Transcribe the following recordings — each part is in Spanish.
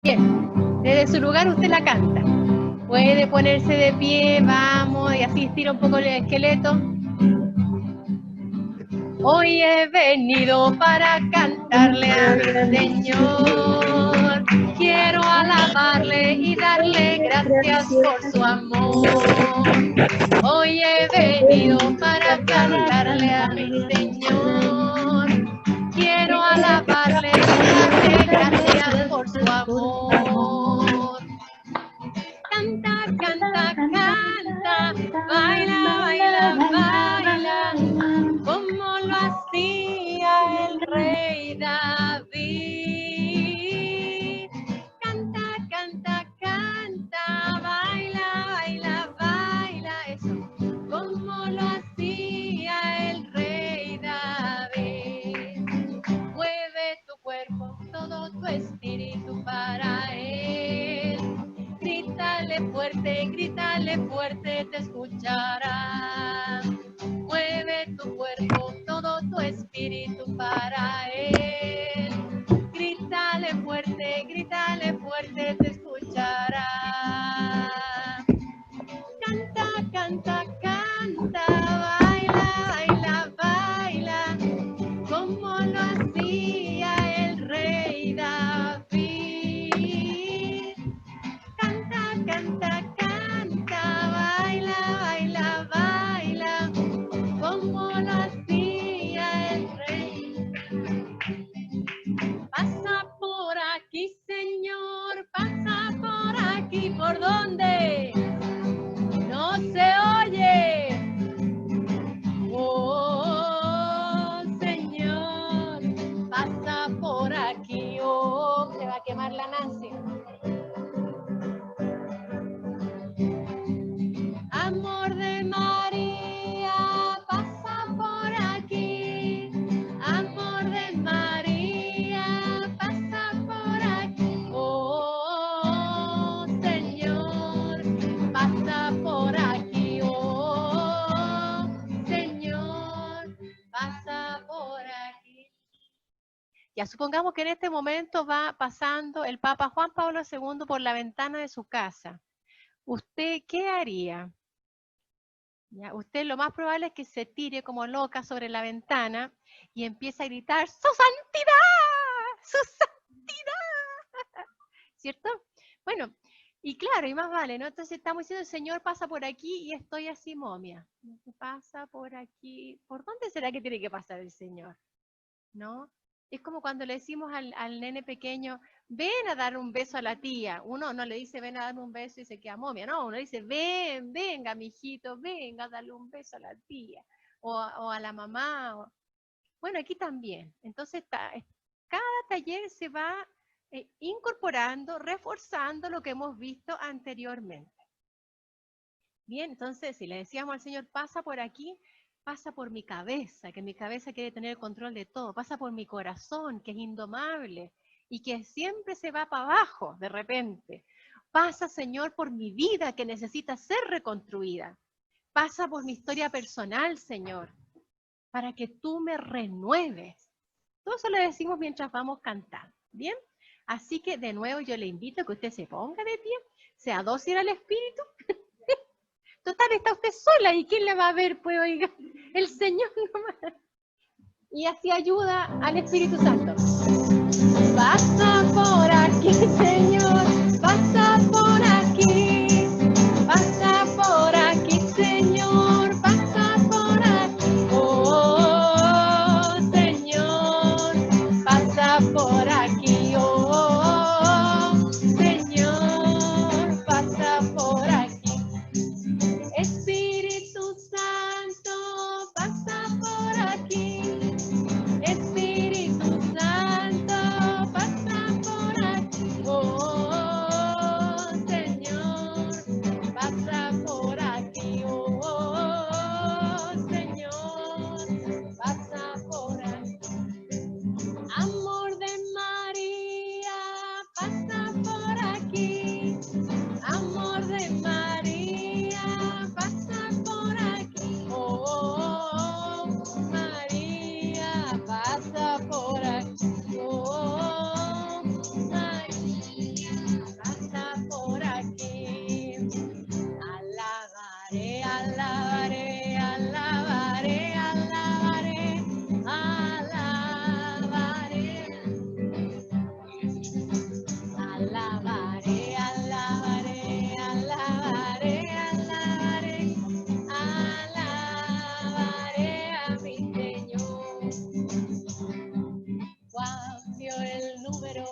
Bien, desde su lugar usted la canta. Puede ponerse de pie, vamos, y así estira un poco el esqueleto. Hoy he venido para cantarle a mi Señor. Quiero alabarle y darle gracias por su amor. Hoy he venido para cantarle a mi Señor. Quiero alabarle y darle gracias por su amor. Canta, canta, canta, baila, baila, baila, como lo hacía el rey David. Canta, canta, canta, baila, baila, baila, eso, como lo hacía el rey David. Mueve tu cuerpo, todo tu espíritu para él. Grítale fuerte, te escuchará. Mueve tu cuerpo, todo tu espíritu para él. Grítale fuerte, te escuchará. Canta, canta, canta, baila, baila, baila, como lo hacía el rey David. Canta, canta, canta, baila, baila, baila, como lo hacía el rey. Pasa por aquí, Señor, pasa por aquí, ¿por dónde? No se oye. Oh, Señor, pasa por aquí. Oh, se va a quemar la Nancy. Amor de María, pasa por aquí. Amor de María, pasa por aquí. Oh, Señor, pasa por aquí. Oh, Señor, pasa por aquí. Ya supongamos que en este momento va pasando el Papa Juan Pablo II por la ventana de su casa. ¿Usted qué haría? Ya, usted lo más probable es que se tire como loca sobre la ventana y empiece a gritar ¡Su santidad! ¡Su santidad! ¿Cierto? Bueno, y claro, y más vale, ¿no? Entonces estamos diciendo, el Señor pasa por aquí y estoy así momia. Pasa por aquí. ¿Por dónde será que tiene que pasar el Señor? ¿No? Es como cuando le decimos al nene pequeño, ven a dar un beso a la tía. Uno no le dice, ven a darme un beso y se queda momia. No, uno dice, ven, venga, mijito, venga a darle un beso a la tía. O a la mamá. Bueno, aquí también. Entonces, cada taller se va incorporando, reforzando lo que hemos visto anteriormente. Bien, entonces, si le decíamos al Señor, pasa por aquí, pasa por mi cabeza, que mi cabeza quiere tener el control de todo, pasa por mi corazón, que es indomable y que siempre se va para abajo de repente. Pasa, Señor, por mi vida que necesita ser reconstruida. Pasa por mi historia personal, Señor, para que tú me renueves. Todo eso le decimos mientras vamos cantando, ¿bien? Así que de nuevo yo le invito a que usted se ponga de pie, sea dócil al Espíritu. Total, está usted sola y ¿quién la va a ver? Pues oiga, el Señor nomás. Y así ayuda al Espíritu Santo. Pasa por aquí, Señor, pasa por aquí. Pasa por aquí, Señor, pasa por aquí. Oh, Señor, pasa por aquí. Oh, Señor, pasa por aquí. Espíritu Santo, pasa por aquí. Espíritu Santo, pasa por aquí. Oh, Señor, pasa por aquí. Oh, Señor, pasa por aquí. Amor de amplio el número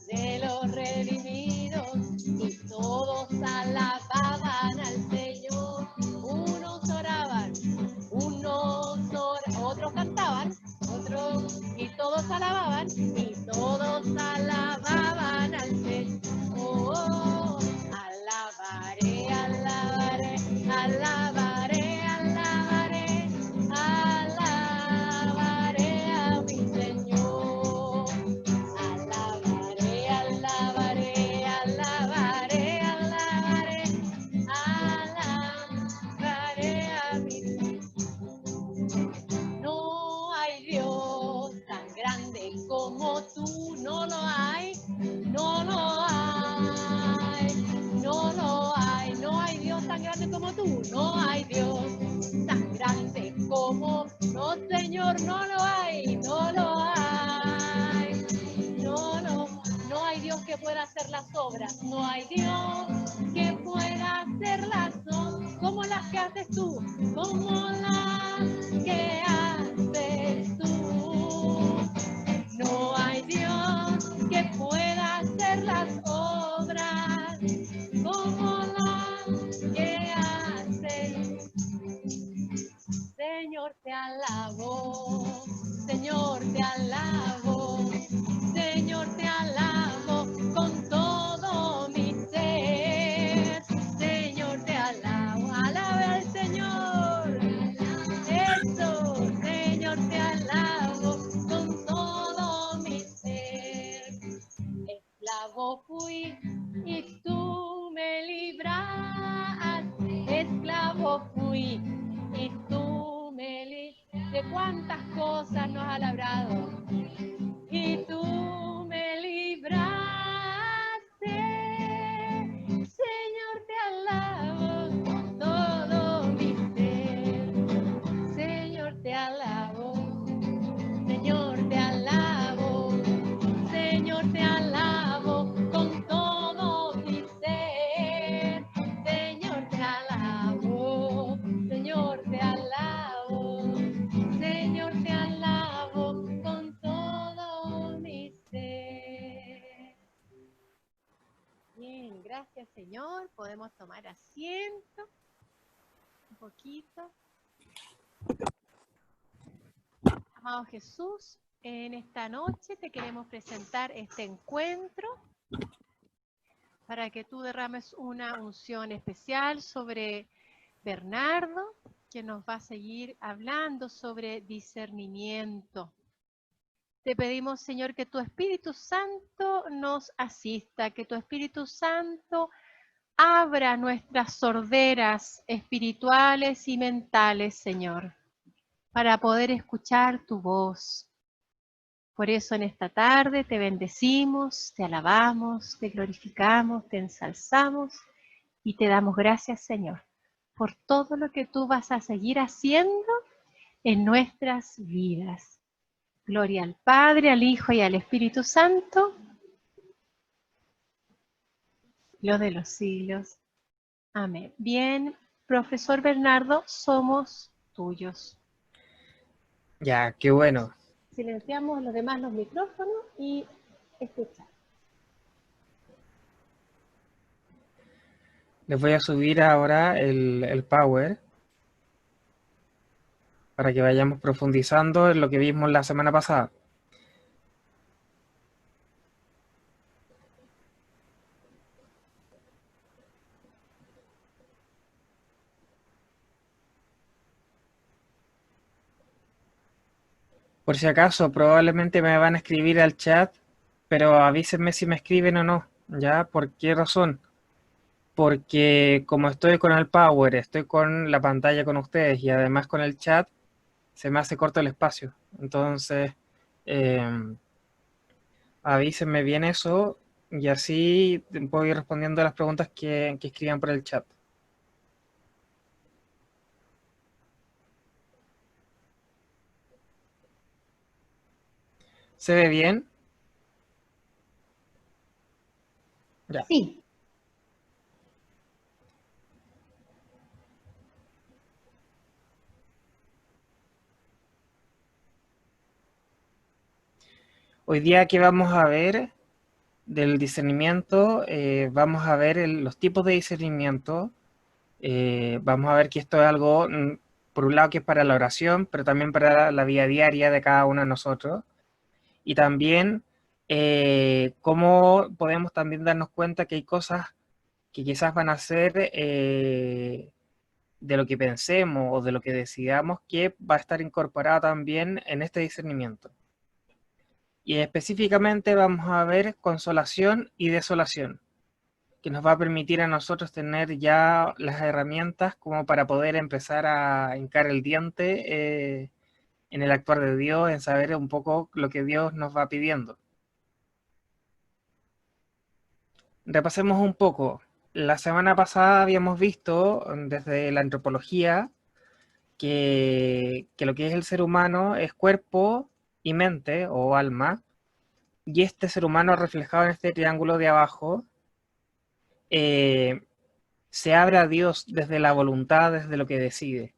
de los redimidos y todos alababan al Señor. Unos oraban, otros cantaban, otros y todos alababan y todos alababan al Señor. Oh, alabaré, alabaré, alabaré, alabaré, alabaré a mi Señor. Alabaré, alabaré, alabaré, alabaré, alabaré a mi Señor. No hay Dios tan grande como tú, no lo hay, no lo hay, no lo hay, no hay Dios tan grande como tú, no hay Dios tan grande como, no Señor, no lo hay, no lo hay, no hay Dios que pueda hacer las obras, no hay Dios que pueda hacer las obras como las que haces tú, como las que haces tú. No hay Dios que pueda hacer las obras como las que haces. Señor, te alabo, Señor, te alabo, Señor, te alabo con todo mi ser. Señor, te alabo, alabe al Señor. Eso, Señor, te alabo con todo mi ser. Esclavo fui y tú me libraste. Esclavo fui y tú me libraste. ¿De cuántas cosas nos ha labrado? Y tú me libraste. Señor, te alabo con todo mi ser. Señor, te alabo. Señor, te alabo. Señor, te alabo con todo mi ser. Señor, te alabo. Señor, te alabo. Señor, te alabo con todo mi ser. Bien, gracias, Señor. Podemos tomar asiento un poquito. Amado Jesús, en esta noche te queremos presentar este encuentro para que tú derrames una unción especial sobre Bernardo, que nos va a seguir hablando sobre discernimiento. Te pedimos, Señor, que tu Espíritu Santo nos asista, que tu Espíritu Santo abra nuestras sorderas espirituales y mentales, Señor, para poder escuchar tu voz. Por eso en esta tarde te bendecimos, te alabamos, te glorificamos, te ensalzamos y te damos gracias, Señor, por todo lo que tú vas a seguir haciendo en nuestras vidas. Gloria al Padre, al Hijo y al Espíritu Santo, los de los siglos. Amén. Bien, profesor Bernardo, somos tuyos. Ya, qué bueno. Silenciamos los demás los micrófonos y escuchamos. Les voy a subir ahora el power para que vayamos profundizando en lo que vimos la semana pasada. Por si acaso, probablemente me van a escribir al chat, pero avísenme si me escriben o no. ¿Ya? ¿Por qué razón? Porque como estoy con el power, estoy con la pantalla con ustedes y además con el chat, se me hace corto el espacio. Entonces, avísenme bien eso y así puedo ir respondiendo a las preguntas que escriban por el chat. ¿Se ve bien? Ya. Sí. Hoy día que vamos a ver del discernimiento, vamos a ver los tipos de discernimiento. Vamos a ver que esto es algo, por un lado, que es para la oración, pero también para la vida diaria de cada uno de nosotros. Y también cómo podemos también darnos cuenta que hay cosas que quizás van a ser de lo que pensemos o de lo que decidamos que va a estar incorporado también en este discernimiento. Y específicamente vamos a ver consolación y desolación, que nos va a permitir a nosotros tener ya las herramientas como para poder empezar a hincar el diente en el actuar de Dios, en saber un poco lo que Dios nos va pidiendo. Repasemos un poco. La semana pasada habíamos visto desde la antropología que lo que es el ser humano es cuerpo y mente o alma, y este ser humano reflejado en este triángulo de abajo eh, se abre a Dios desde la voluntad, desde lo que decide.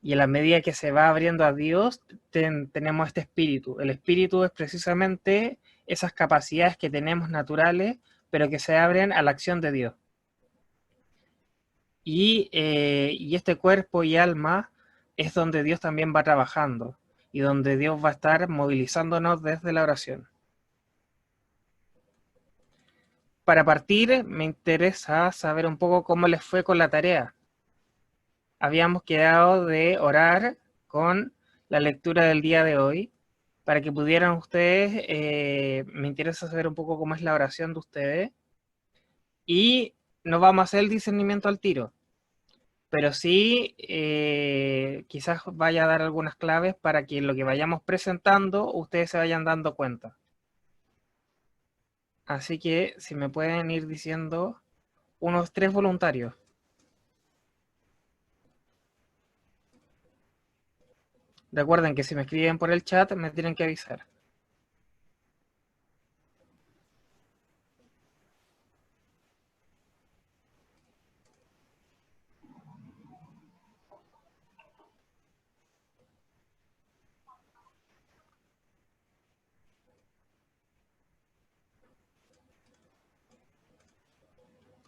Y en la medida que se va abriendo a Dios, tenemos este espíritu. El espíritu es precisamente esas capacidades que tenemos naturales, pero que se abren a la acción de Dios. Y este cuerpo y alma es donde Dios también va trabajando y donde Dios va a estar movilizándonos desde la oración. Para partir, me interesa saber un poco cómo les fue con la tarea. Habíamos quedado de orar con la lectura del día de hoy para que pudieran ustedes, me interesa saber un poco cómo es la oración de ustedes y no vamos a hacer el discernimiento al tiro, pero sí quizás vaya a dar algunas claves para que lo que vayamos presentando ustedes se vayan dando cuenta. Así que si me pueden ir diciendo unos 3 voluntarios. Recuerden que si me escriben por el chat me tienen que avisar.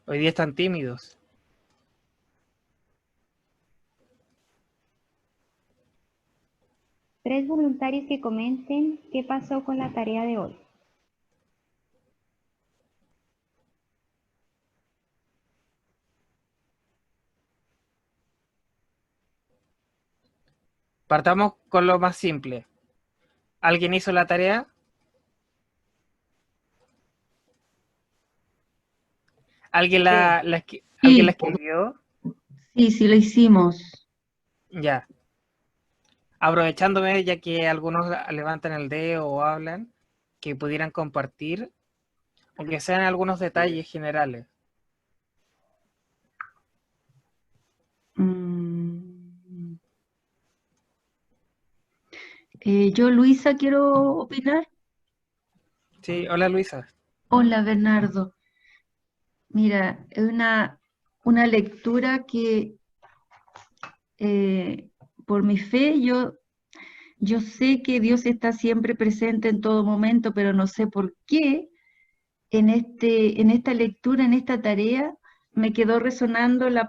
Hoy día están tímidos. 3 voluntarios que comenten qué pasó con la tarea de hoy. Partamos con lo más simple. ¿Alguien hizo la tarea? ¿Alguien ¿alguien la Sí, escribió? sí, lo hicimos. Ya. Aprovechándome, ya que algunos levantan el dedo o hablan, que pudieran compartir, aunque sean algunos detalles generales. Mm. Yo, Luisa, quiero opinar. Sí, hola Luisa. Hola, Bernardo. Mira, es una lectura que por mi fe yo sé que Dios está siempre presente en todo momento, pero no sé por qué en esta lectura, en esta tarea, me quedó resonando las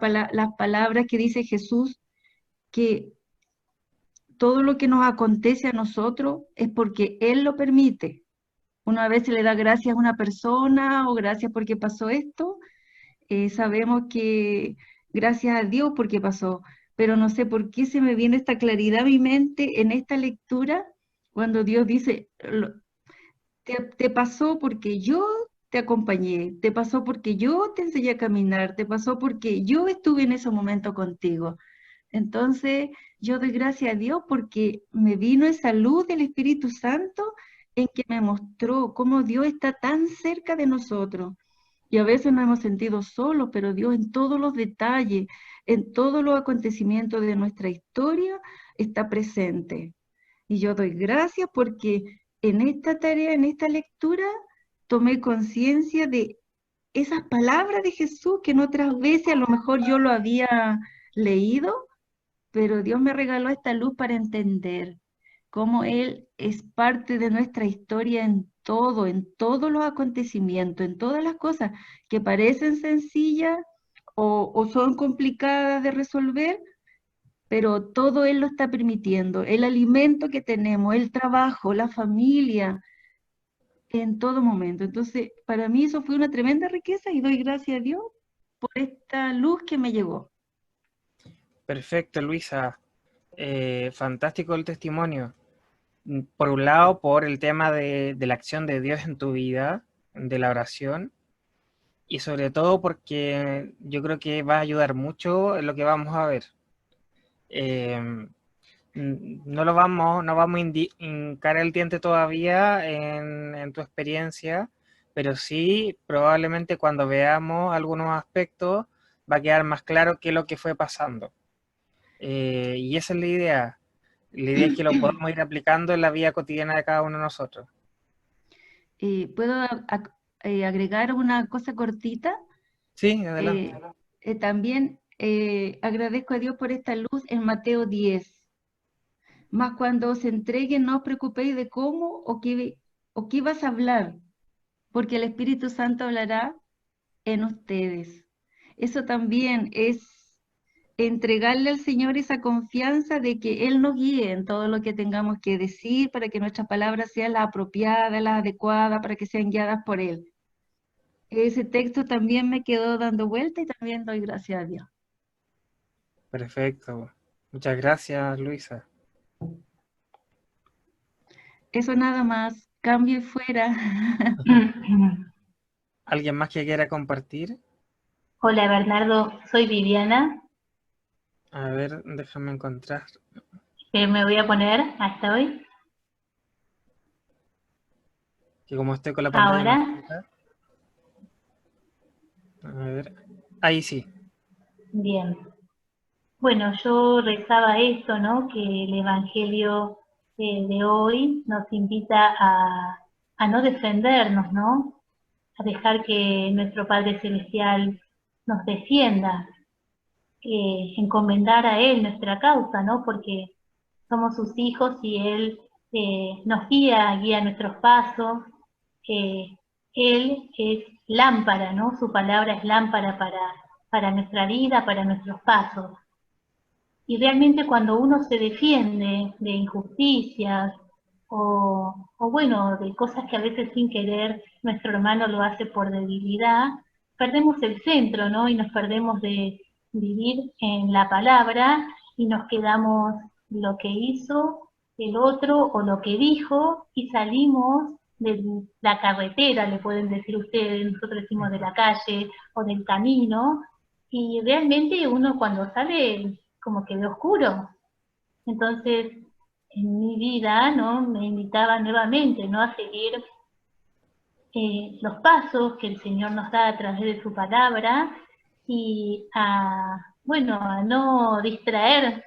palabras que dice Jesús, que todo lo que nos acontece a nosotros es porque Él lo permite. Uno a veces le da gracias a una persona o gracias porque pasó esto. Sabemos que gracias a Dios porque pasó, pero no sé por qué se me viene esta claridad a mi mente en esta lectura cuando Dios dice, te pasó porque yo te acompañé, te pasó porque yo te enseñé a caminar, te pasó porque yo estuve en ese momento contigo. Entonces, yo doy gracias a Dios porque me vino esa luz del Espíritu Santo en que me mostró cómo Dios está tan cerca de nosotros. Y a veces nos hemos sentido solos, pero Dios en todos los detalles, en todos los acontecimientos de nuestra historia, está presente. Y yo doy gracias porque en esta tarea, en esta lectura, tomé conciencia de esas palabras de Jesús que en otras veces a lo mejor yo lo había leído, pero Dios me regaló esta luz para entender cómo Él es parte de nuestra historia en todo, en todos los acontecimientos, en todas las cosas que parecen sencillas o son complicadas de resolver, pero todo Él lo está permitiendo. El alimento que tenemos, el trabajo, la familia, en todo momento. Entonces, para mí eso fue una tremenda riqueza y doy gracias a Dios por esta luz que me llegó. Perfecto, Luisa. Fantástico el testimonio. Por un lado, por el tema de la acción de Dios en tu vida, de la oración, y sobre todo porque yo creo que va a ayudar mucho en lo que vamos a ver. Eh, no vamos a hincar el diente todavía en tu experiencia, pero sí, probablemente cuando veamos algunos aspectos va a quedar más claro qué es lo que fue pasando. Y esa es la idea. La idea es que lo podamos ir aplicando en la vida cotidiana de cada uno de nosotros. ¿Puedo agregar una cosa cortita? Sí, adelante. También agradezco a Dios por esta luz en Mateo 10. Más cuando os entreguen, no os preocupéis de cómo o qué vas a hablar, porque el Espíritu Santo hablará en ustedes. Eso también es entregarle al Señor esa confianza de que Él nos guíe en todo lo que tengamos que decir para que nuestras palabras sean las apropiadas, las adecuadas, para que sean guiadas por Él. Ese texto también me quedó dando vuelta y también doy gracias a Dios. Perfecto. Muchas gracias, Luisa. Eso nada más, cambio y fuera. ¿Alguien más que quiera compartir? Hola Bernardo, soy Viviana, A ver, déjame encontrar. me voy a poner hasta hoy. Que como estoy con la pantalla Ahora, más chica. A ver. Ahí sí. bien. Bueno, yo rezaba esto, ¿no? Que el Evangelio de hoy nos invita a no defendernos, ¿no? A dejar que nuestro Padre Celestial nos defienda, encomendar a Él nuestra causa, ¿no? Porque somos sus hijos y Él nos guía nuestros pasos. Él es lámpara, ¿no? Su palabra es lámpara para nuestra vida, para nuestros pasos. Y realmente cuando uno se defiende de injusticias o bueno, de cosas que a veces sin querer nuestro hermano lo hace por debilidad, perdemos el centro, ¿no? Y nos perdemos de vivir en la palabra y nos quedamos lo que hizo el otro o lo que dijo y salimos de la carretera, le pueden decir ustedes, nosotros decimos de la calle o del camino, y realmente uno cuando sale como que de oscuro. Entonces, en mi vida, ¿no? Me invitaba nuevamente, ¿no? A seguir los pasos que el Señor nos da a través de su palabra y bueno, a no distraer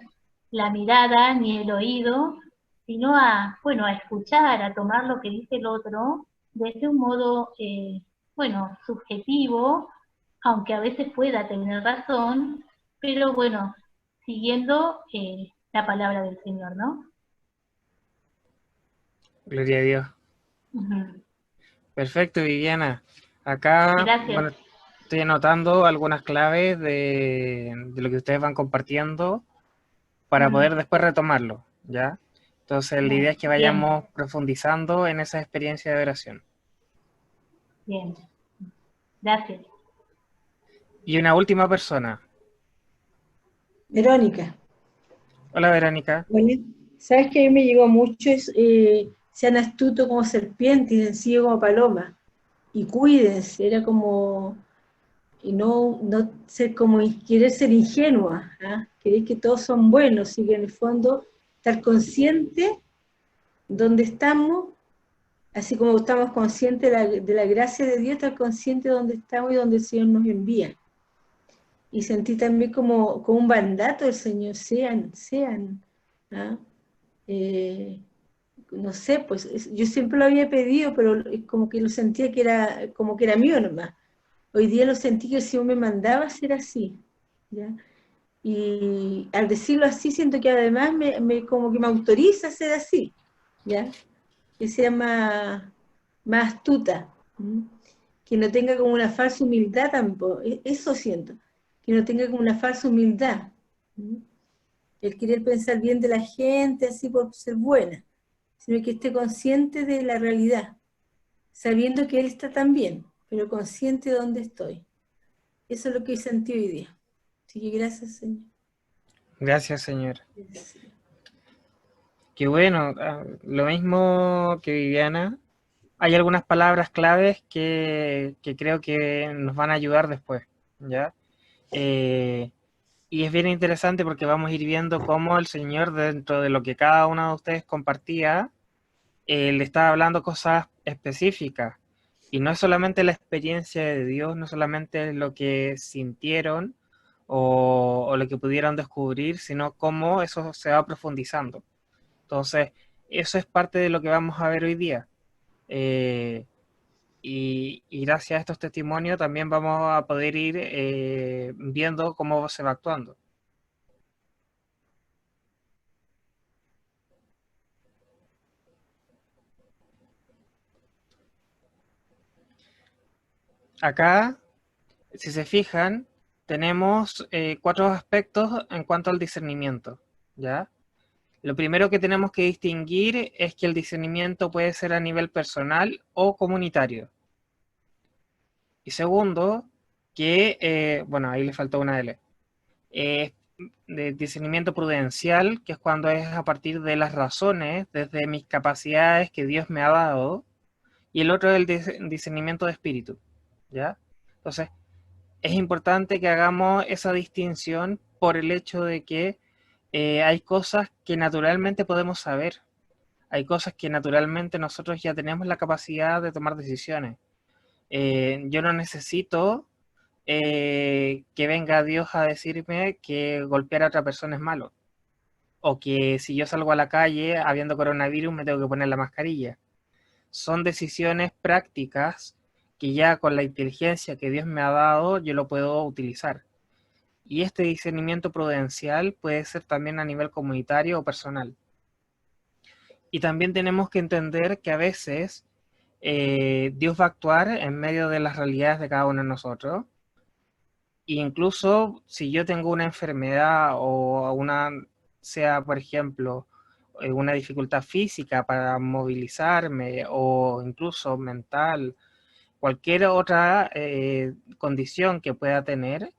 la mirada ni el oído, sino bueno, a escuchar, a tomar lo que dice el otro desde un modo, bueno, subjetivo, aunque a veces pueda tener razón, pero bueno, siguiendo la palabra del Señor, ¿no? Gloria a Dios. Uh-huh. Perfecto, Viviana. Acá, Gracias. bueno, estoy anotando algunas claves de lo que ustedes van compartiendo para poder después retomarlo, ¿ya? Entonces, la idea es que vayamos profundizando en esa experiencia de oración. Bien. Gracias. Y una última persona. Verónica. Hola, Verónica. Bueno, ¿sabes que a mí me llegó mucho? Sean astutos como serpiente y sencillo como paloma. Y cuídense, era como, y no ser como, querer ser ingenua, ¿eh? Querer que todos son buenos, y que en el fondo estar consciente donde estamos, así como estamos conscientes de la gracia de Dios, estar consciente de donde estamos y donde el Señor nos envía. Y sentí también como un mandato del Señor, sean, ¿ah? No sé, pues yo siempre lo había pedido, pero como que lo sentía que era como que era mío nomás. Hoy día lo sentí que el Señor me mandaba a ser así, ¿ya? Y al decirlo así siento que además como que me autoriza a ser así, ¿ya? Que sea más astuta, que no tenga como una falsa humildad tampoco, eso siento, que no tenga como una falsa humildad, el querer pensar bien de la gente así por ser buena, sino que esté consciente de la realidad, sabiendo que él está también, pero consciente de dónde estoy. Eso es lo que sentí hoy día. Así que gracias, Señor. Gracias, Señor. Gracias. Qué bueno, lo mismo que Viviana. Hay algunas palabras claves que creo que nos van a ayudar después, ¿ya? Y es bien interesante porque vamos a ir viendo cómo el Señor, dentro de lo que cada uno de ustedes compartía, le estaba hablando cosas específicas. Y no es solamente la experiencia de Dios, no solamente lo que sintieron o lo que pudieron descubrir, sino cómo eso se va profundizando. Entonces, eso es parte de lo que vamos a ver hoy día. Eh, y gracias a estos testimonios también vamos a poder ir viendo cómo se va actuando. Acá, si se fijan, tenemos 4 aspectos en cuanto al discernimiento, ¿ya? Lo primero que tenemos que distinguir es que el discernimiento puede ser a nivel personal o comunitario. Y segundo, que, bueno, ahí le faltó una L. De discernimiento prudencial, que es cuando es a partir de las razones, desde mis capacidades que Dios me ha dado, y el otro es el discernimiento de espíritu, ¿ya? Entonces, es importante que hagamos esa distinción por el hecho de que hay cosas que naturalmente podemos saber, hay cosas que naturalmente nosotros ya tenemos la capacidad de tomar decisiones. Yo no necesito que venga Dios a decirme que golpear a otra persona es malo. O que si yo salgo a la calle habiendo coronavirus me tengo que poner la mascarilla. Son decisiones prácticas que ya con la inteligencia que Dios me ha dado yo lo puedo utilizar. Y este discernimiento prudencial puede ser también a nivel comunitario o personal. Y también tenemos que entender que a veces Dios va a actuar en medio de las realidades de cada uno de nosotros. Incluso si yo tengo una enfermedad o una, sea por ejemplo, una dificultad física para movilizarme o incluso mental, cualquier otra condición que pueda tener,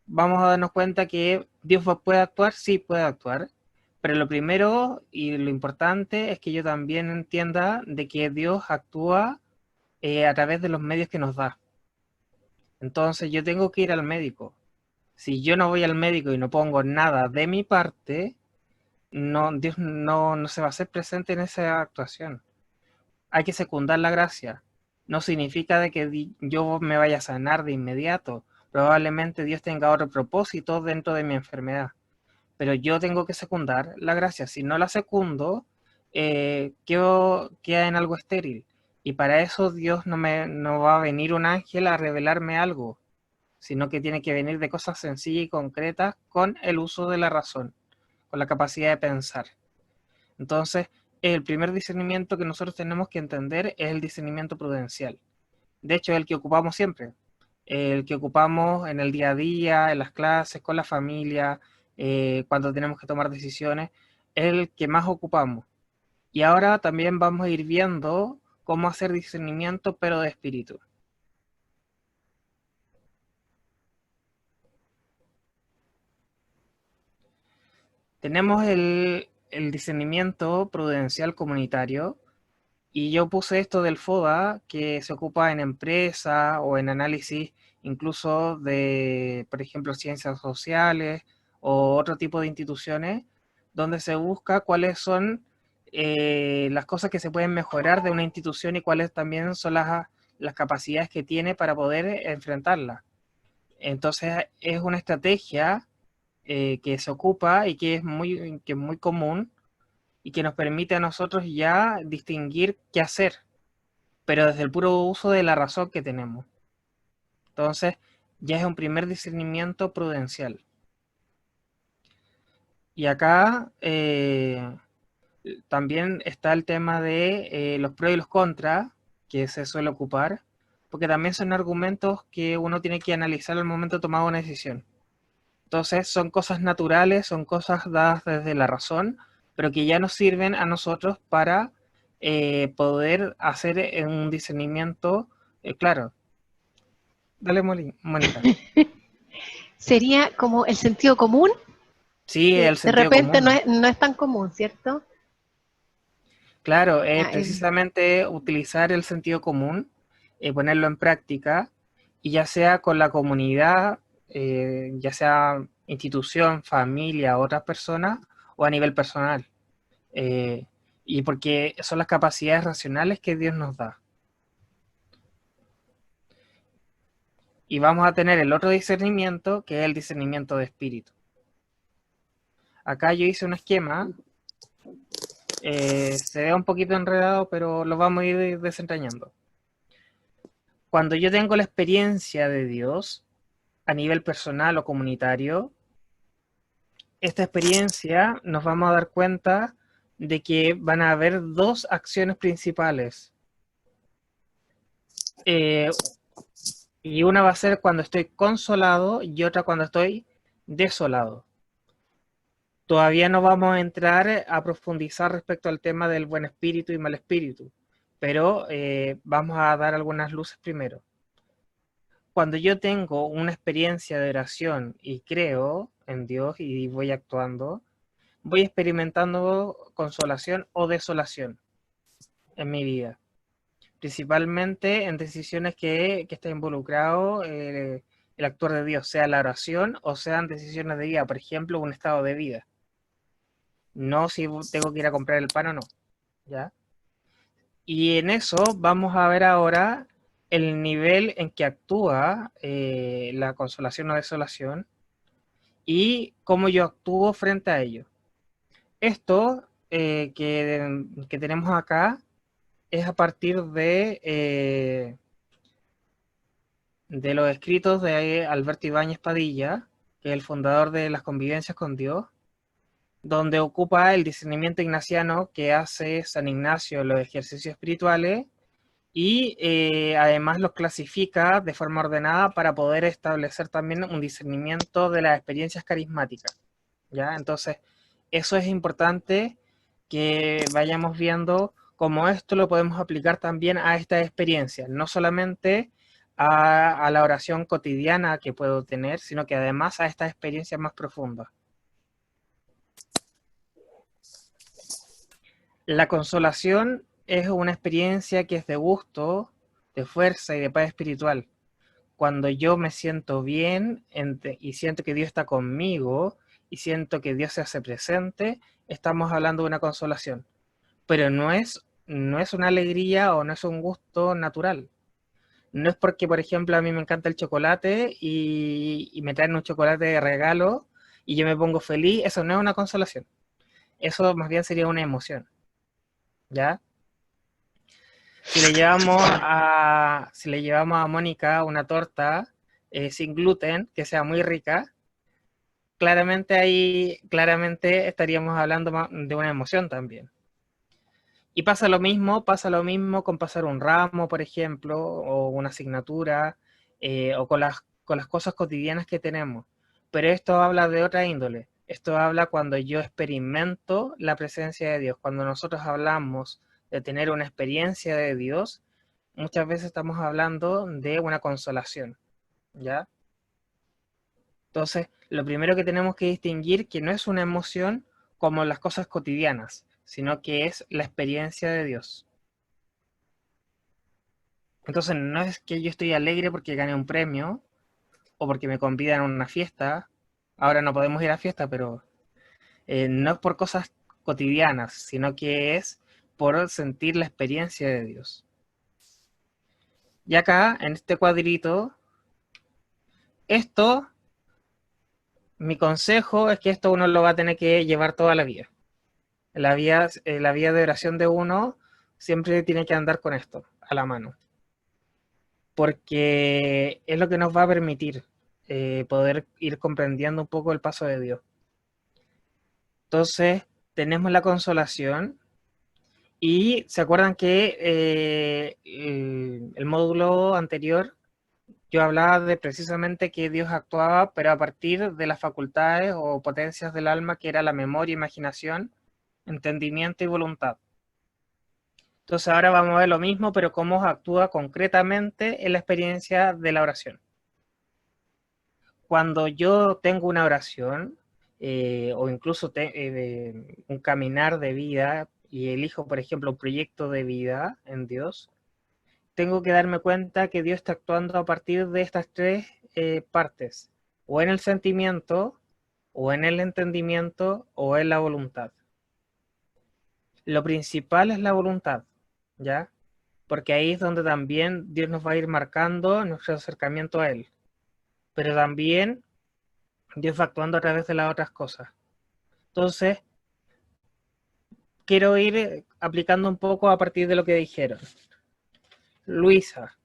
vamos a darnos cuenta que Dios puede actuar, sí puede actuar, pero lo primero y lo importante es que yo también entienda de que Dios actúa a través de los medios que nos da. Entonces yo tengo que ir al médico. Si yo no voy al médico y no pongo nada de mi parte, no, Dios no se va a hacer presente en esa actuación. Hay que secundar la gracia. No significa de que yo me vaya a sanar de inmediato. Probablemente Dios tenga otro propósito dentro de mi enfermedad. Pero yo tengo que secundar la gracia. Si no la secundo, queda en algo estéril. Y para eso Dios no va a venir un ángel a revelarme algo, sino que tiene que venir de cosas sencillas y concretas con el uso de la razón, con la capacidad de pensar. Entonces, el primer discernimiento que nosotros tenemos que entender es el discernimiento prudencial. De hecho, es el que ocupamos siempre, el que ocupamos en el día a día, en las clases, con la familia, cuando tenemos que tomar decisiones, es el que más ocupamos. Y ahora también vamos a ir viendo cómo hacer discernimiento, pero de espíritu. Tenemos el discernimiento prudencial comunitario y yo puse esto del FODA que se ocupa en empresas o en análisis incluso de, por ejemplo, ciencias sociales o otro tipo de instituciones donde se busca cuáles son las cosas que se pueden mejorar de una institución y cuáles también son las capacidades que tiene para poder enfrentarla. Entonces es una estrategia que se ocupa y que es muy común y que nos permite a nosotros ya distinguir qué hacer, pero desde el puro uso de la razón que tenemos. Entonces, ya es un primer discernimiento prudencial. Y acá También está el tema de los pros y los contras, que se suele ocupar, porque también son argumentos que uno tiene que analizar al momento de tomar una decisión. Entonces son cosas naturales, son cosas dadas desde la razón, pero que ya nos sirven a nosotros para poder hacer un discernimiento claro. Dale, Mónica. Sería como el sentido común, Sí, que el de sentido repente común. no es tan común, ¿cierto? Claro, es Ya, precisamente utilizar el sentido común, ponerlo en práctica, y ya sea con la comunidad, ya sea institución, familia, otras personas, o a nivel personal. Eh, y porque son las capacidades racionales que Dios nos da. Y vamos a tener el otro discernimiento, que es el discernimiento de espíritu. Acá yo hice un esquema, se ve un poquito enredado, pero lo vamos a ir desentrañando. Cuando yo tengo la experiencia de Dios, a nivel personal o comunitario, esta experiencia nos vamos a dar cuenta de que van a haber dos acciones principales. Y una va a ser cuando estoy consolado y otra cuando estoy desolado. Todavía no vamos a entrar a profundizar respecto al tema del buen espíritu y mal espíritu, pero vamos a dar algunas luces primero. Cuando yo tengo una experiencia de oración y creo en Dios y voy actuando, voy experimentando consolación o desolación en mi vida, principalmente en decisiones que está involucrado el actuar de Dios, sea la oración o sean decisiones de vida, por ejemplo, un estado de vida. No si tengo que ir a comprar el pan o no, ¿ya? Y en eso vamos a ver ahora el nivel en que actúa la consolación o desolación y cómo yo actúo frente a ello. Esto que tenemos acá es a partir de los escritos de Alberto Ibáñez Padilla, que es el fundador de las Convivencias con Dios, donde ocupa el discernimiento ignaciano que hace San Ignacio en los ejercicios espirituales y además los clasifica de forma ordenada para poder establecer también un discernimiento de las experiencias carismáticas, ¿ya? Entonces, eso es importante que vayamos viendo cómo esto lo podemos aplicar también a esta experiencia, no solamente a la oración cotidiana que puedo tener, sino que además a estas experiencias más profundas. La consolación es una experiencia que es de gusto, de fuerza y de paz espiritual. Cuando yo me siento bien y siento que Dios está conmigo y siento que Dios se hace presente, estamos hablando de una consolación. Pero no es una alegría o no es un gusto natural. No es porque, por ejemplo, a mí me encanta el chocolate y me traen un chocolate de regalo y yo me pongo feliz. Eso no es una consolación. Eso más bien sería una emoción, ¿ya? Si le llevamos a Mónica una torta sin gluten, que sea muy rica, claramente estaríamos hablando de una emoción también. Y pasa lo mismo con pasar un ramo, por ejemplo, o una asignatura, o con las cosas cotidianas que tenemos. Pero esto habla de otra índole. Esto habla cuando yo experimento la presencia de Dios. Cuando nosotros hablamos de tener una experiencia de Dios, muchas veces estamos hablando de una consolación, ¿ya? Entonces, lo primero que tenemos que distinguir que no es una emoción como las cosas cotidianas, sino que es la experiencia de Dios. Entonces, no es que yo estoy alegre porque gané un premio o porque me convidan a una fiesta. Ahora no podemos ir a fiesta, pero no es por cosas cotidianas, sino que es por sentir la experiencia de Dios. Y acá, en este cuadrito, mi consejo es que esto uno lo va a tener que llevar toda la vida. La vida de oración de uno siempre tiene que andar con esto a la mano, porque es lo que nos va a permitir poder ir comprendiendo un poco el paso de Dios. Entonces, tenemos la consolación. Y se acuerdan que el módulo anterior yo hablaba de precisamente que Dios actuaba, pero a partir de las facultades o potencias del alma, que era la memoria, imaginación, entendimiento y voluntad. Entonces ahora vamos a ver lo mismo, pero cómo actúa concretamente en la experiencia de la oración. Cuando yo tengo una oración, o incluso un caminar de vida, y elijo, por ejemplo, un proyecto de vida en Dios, tengo que darme cuenta que Dios está actuando a partir de estas tres partes, o en el sentimiento, o en el entendimiento, o en la voluntad. Lo principal es la voluntad, ¿ya? Porque ahí es donde también Dios nos va a ir marcando nuestro acercamiento a Él. Pero también Dios va actuando a través de las otras cosas. Entonces, quiero ir aplicando un poco a partir de lo que dijeron. Luisa,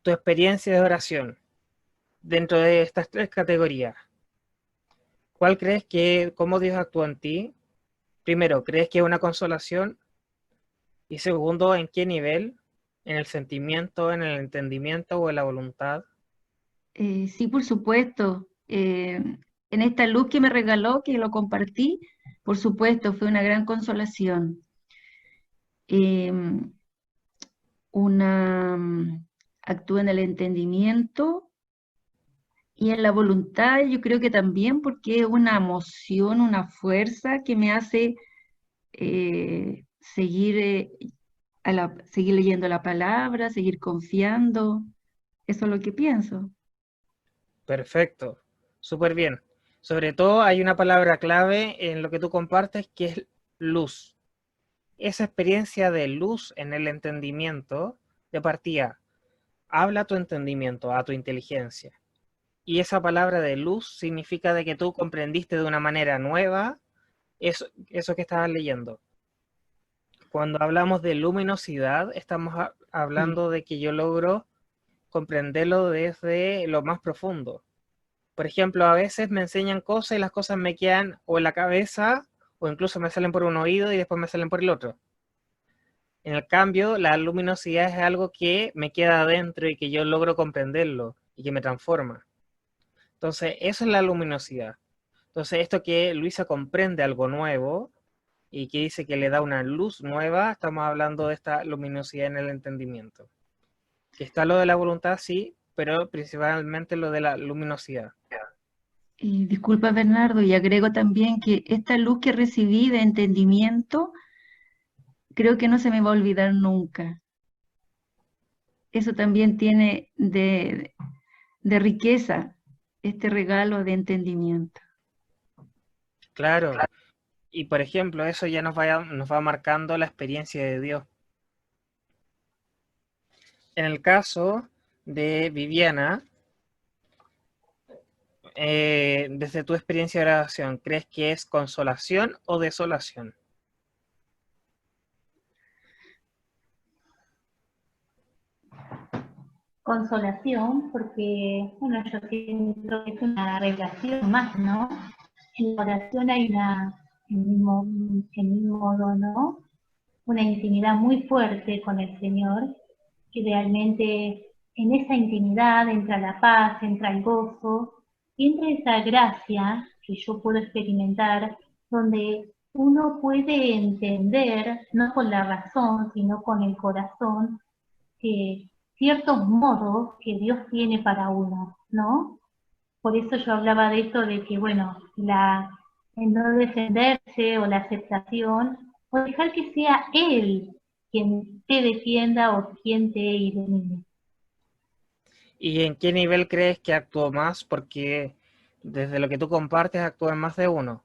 tu experiencia de oración dentro de estas tres categorías, ¿cuál crees que, cómo Dios actúa en ti? Primero, ¿crees que es una consolación? Y segundo, ¿en qué nivel? ¿En el sentimiento, en el entendimiento o en la voluntad? Sí, por supuesto. En esta luz que me regaló, que lo compartí, por supuesto, fue una gran consolación. Em, Actúa en el entendimiento y en la voluntad, yo creo que también porque es una emoción, una fuerza que me hace seguir, seguir leyendo la palabra, seguir confiando. Eso es lo que pienso. Perfecto, súper bien. Sobre todo hay una palabra clave en lo que tú compartes que es luz. Esa experiencia de luz en el entendimiento de partida habla a tu entendimiento, a tu inteligencia. Y esa palabra de luz significa de que tú comprendiste de una manera nueva eso que estabas leyendo. Cuando hablamos de luminosidad, estamos Sí. hablando de que yo logro comprenderlo desde lo más profundo. Por ejemplo, a veces me enseñan cosas y las cosas me quedan o en la cabeza o incluso me salen por un oído y después me salen por el otro. En el cambio, la luminosidad es algo que me queda adentro y que yo logro comprenderlo y que me transforma. Entonces, eso es la luminosidad. Entonces, esto que Luisa comprende algo nuevo y que dice que le da una luz nueva, estamos hablando de esta luminosidad en el entendimiento. Que está lo de la voluntad, sí, pero principalmente lo de la luminosidad. Y disculpa, Bernardo, y agrego también que esta luz que recibí de entendimiento, creo que no se me va a olvidar nunca. Eso también tiene de riqueza este regalo de entendimiento. Claro. Y por ejemplo, eso ya nos va marcando la experiencia de Dios. En el caso de Viviana, desde tu experiencia de oración, ¿crees que es consolación o desolación? Consolación, porque, bueno, yo siento que es una relación más, ¿no? En la oración hay en mi modo, ¿no? Una intimidad muy fuerte con el Señor, que realmente en esa intimidad entra la paz, entra el gozo, y entra esa gracia que yo puedo experimentar, donde uno puede entender, no con la razón, sino con el corazón, ciertos modos que Dios tiene para uno, ¿no? Por eso yo hablaba de esto de que, bueno, el no defenderse o la aceptación, o dejar que sea Él quien te defienda o quien te ilumine. ¿Y en qué nivel crees que actuó más? Porque desde lo que tú compartes actúa en más de uno.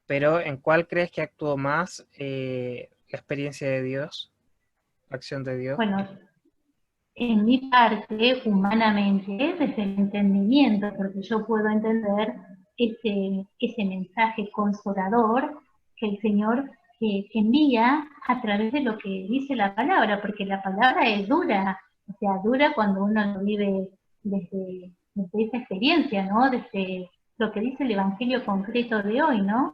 Pero ¿en cuál crees que actuó más la experiencia de Dios, la acción de Dios? Bueno, en mi parte, humanamente, desde el entendimiento, porque yo puedo entender ese mensaje consolador que el Señor envía a través de lo que dice la palabra, porque la palabra es dura, o sea, dura cuando uno lo vive desde esa experiencia, ¿no? Desde lo que dice el Evangelio concreto de hoy, ¿no?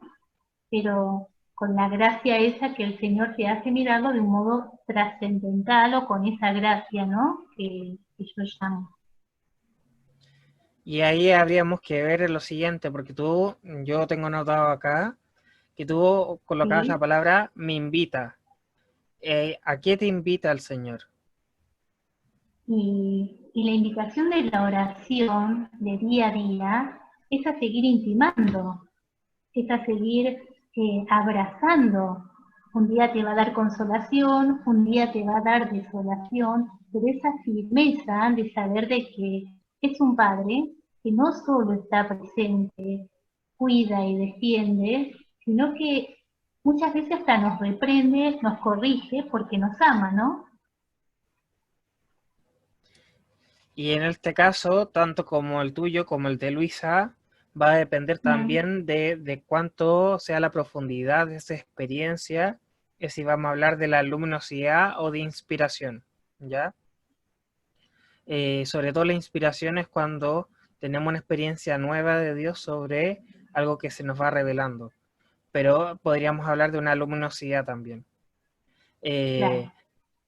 pero con la gracia esa que el Señor te hace mirarlo de un modo trascendental o con esa gracia, ¿no? Que yo llamo. Y ahí habríamos que ver lo siguiente, porque yo tengo notado acá, que tú colocabas la ¿Sí? palabra me invita. ¿A qué te invita el Señor? Y la invitación de la oración de día a día es a seguir intimando, es a seguir abrazando. Un día te va a dar consolación, un día te va a dar desolación, pero esa firmeza de saber de que es un Padre que no solo está presente, cuida y defiende, sino que muchas veces hasta nos reprende, nos corrige porque nos ama, ¿no? Y en este caso, tanto como el tuyo como el de Luisa, va a depender también de cuánto sea la profundidad de esa experiencia, es si vamos a hablar de la luminosidad o de inspiración, ¿ya? Sobre todo la inspiración es cuando tenemos una experiencia nueva de Dios sobre algo que se nos va revelando, pero podríamos hablar de una luminosidad también. Claro.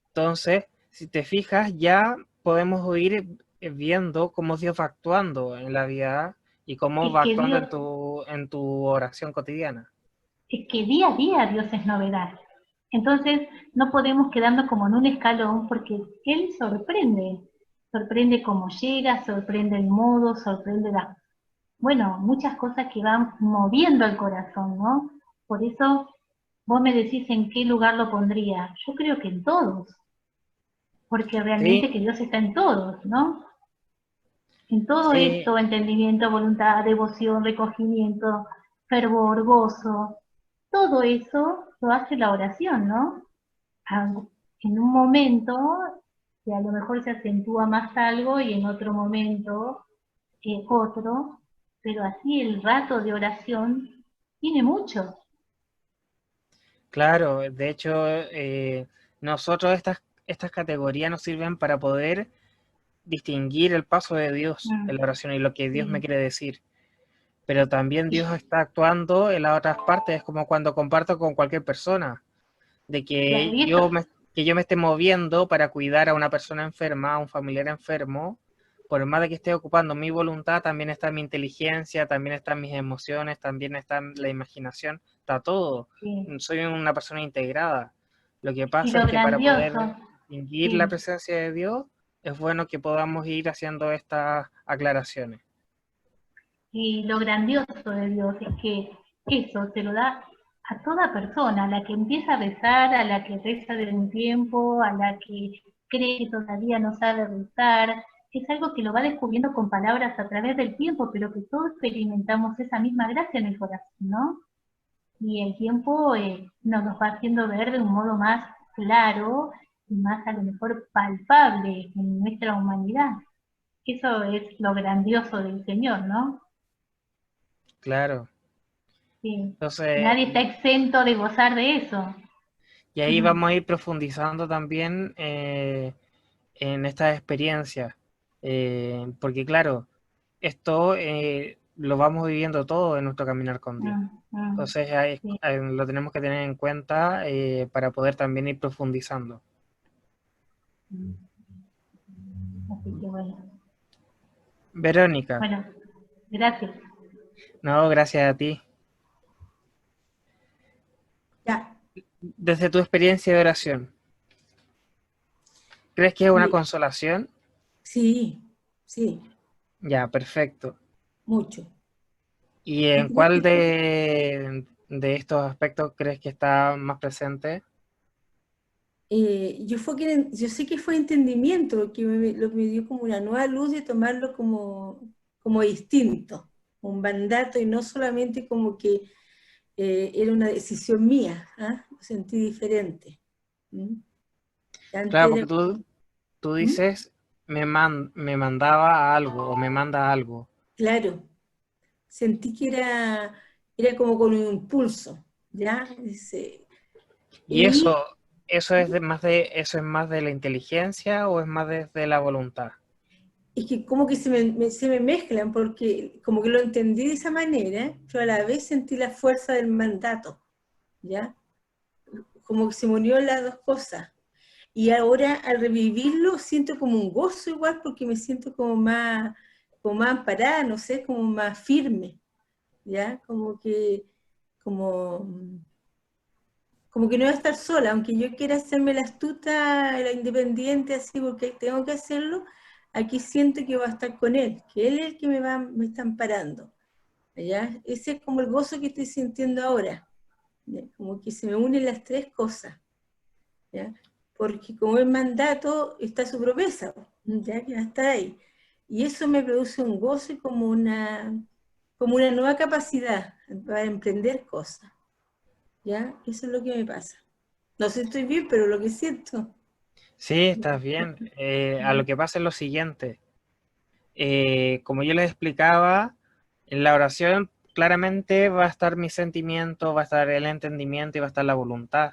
Entonces, si te fijas, ya podemos ir viendo cómo Dios va actuando en la vida y cómo Es va que actuando Dios, en tu oración cotidiana. es que día a día Dios es novedad. Entonces no podemos quedarnos como en un escalón porque Él sorprende. Sorprende cómo llega, sorprende el modo, sorprende bueno, muchas cosas que van moviendo el corazón, ¿no? Por eso vos me decís en qué lugar lo pondría. Yo creo que en todos, porque Sí, realmente que Dios está en todos, ¿no? En todo sí, esto, entendimiento, voluntad, devoción, recogimiento, fervor, gozo, todo eso lo hace la oración, ¿no? En un momento que a lo mejor se acentúa más algo y en otro momento otro, pero así el rato de oración tiene mucho. claro. De hecho, nosotros estas categorías nos sirven para poder distinguir el paso de Dios en la oración y lo que Dios me Sí. quiere decir. Pero también Dios está actuando en las otras partes, es como cuando comparto con cualquier persona, de Claro, que y esto, yo me esté moviendo para cuidar a una persona enferma, a un familiar enfermo, por más de que esté ocupando mi voluntad, también está mi inteligencia, también están mis emociones, también está la imaginación, está todo. sí. Soy una persona integrada. Lo que Y pasa lo es que para poder grandioso, distinguir la sí. presencia de Dios, es bueno que podamos ir haciendo estas aclaraciones. Y lo grandioso de Dios es que eso se lo da a toda persona, a la que empieza a rezar, a la que reza de un tiempo, a la que cree que todavía no sabe rezar. Es algo que lo va descubriendo con palabras a través del tiempo, pero que todos experimentamos esa misma gracia en el corazón, ¿no? Y el tiempo nos va haciendo ver de un modo más claro y más a lo mejor palpable en nuestra humanidad. Eso es lo grandioso del Señor, ¿no? Claro. Sí. Entonces, Nadie está exento de gozar de eso. y ahí Ujú. vamos a ir profundizando también en estas experiencias, porque claro, esto lo vamos viviendo todo en nuestro caminar con Dios. Entonces Sí. lo tenemos que tener en cuenta para poder también ir profundizando. Así que bueno. Verónica, Bueno, gracias. no, gracias a ti. Ya, Desde tu experiencia de oración, ¿crees que es una y- consolación? sí, sí, Ya, perfecto. mucho. ¿Y Yo en creo cuál que de estos aspectos crees que está más presente? yo sé que fue entendimiento lo que me dio como una nueva luz de tomarlo como distinto, un mandato y no solamente como que era una decisión mía, ¿ah? Lo sentí diferente. ¿Mm? Antes Claro, porque era como, tú ¿mm? dices, me mandaba a algo o me manda a algo. Claro, sentí que era como con un impulso, ¿ya? Dice, ¿Y eso, y eso es más de la inteligencia o es más desde la voluntad? es que como que se me mezclan, porque como que lo entendí de esa manera, pero a la vez sentí la fuerza del mandato, ¿ya? Como que se me unieron las dos cosas. Y ahora al revivirlo siento como un gozo igual, porque me siento como más amparada, no sé, como más firme, ¿ya? Como, como que no voy a estar sola, aunque yo quiera hacerme la astuta, la independiente, así, porque tengo que hacerlo, aquí siento que voy a estar con él, que él es el que me está amparando, ¿ya? Ese es como el gozo que estoy sintiendo ahora, ¿ya? Como que se me unen las tres cosas, ¿ya? Porque como es mandato, está su promesa, ¿ya? Que va a estar ahí. Y eso me produce un gozo y como una nueva capacidad para emprender cosas, ¿ya? Eso es lo que me pasa. No sé si estoy bien, pero lo que siento. Sí, estás bien. A lo que pasa es lo siguiente. Como yo les explicaba, en la oración claramente va a estar mi sentimiento, va a estar el entendimiento y va a estar la voluntad.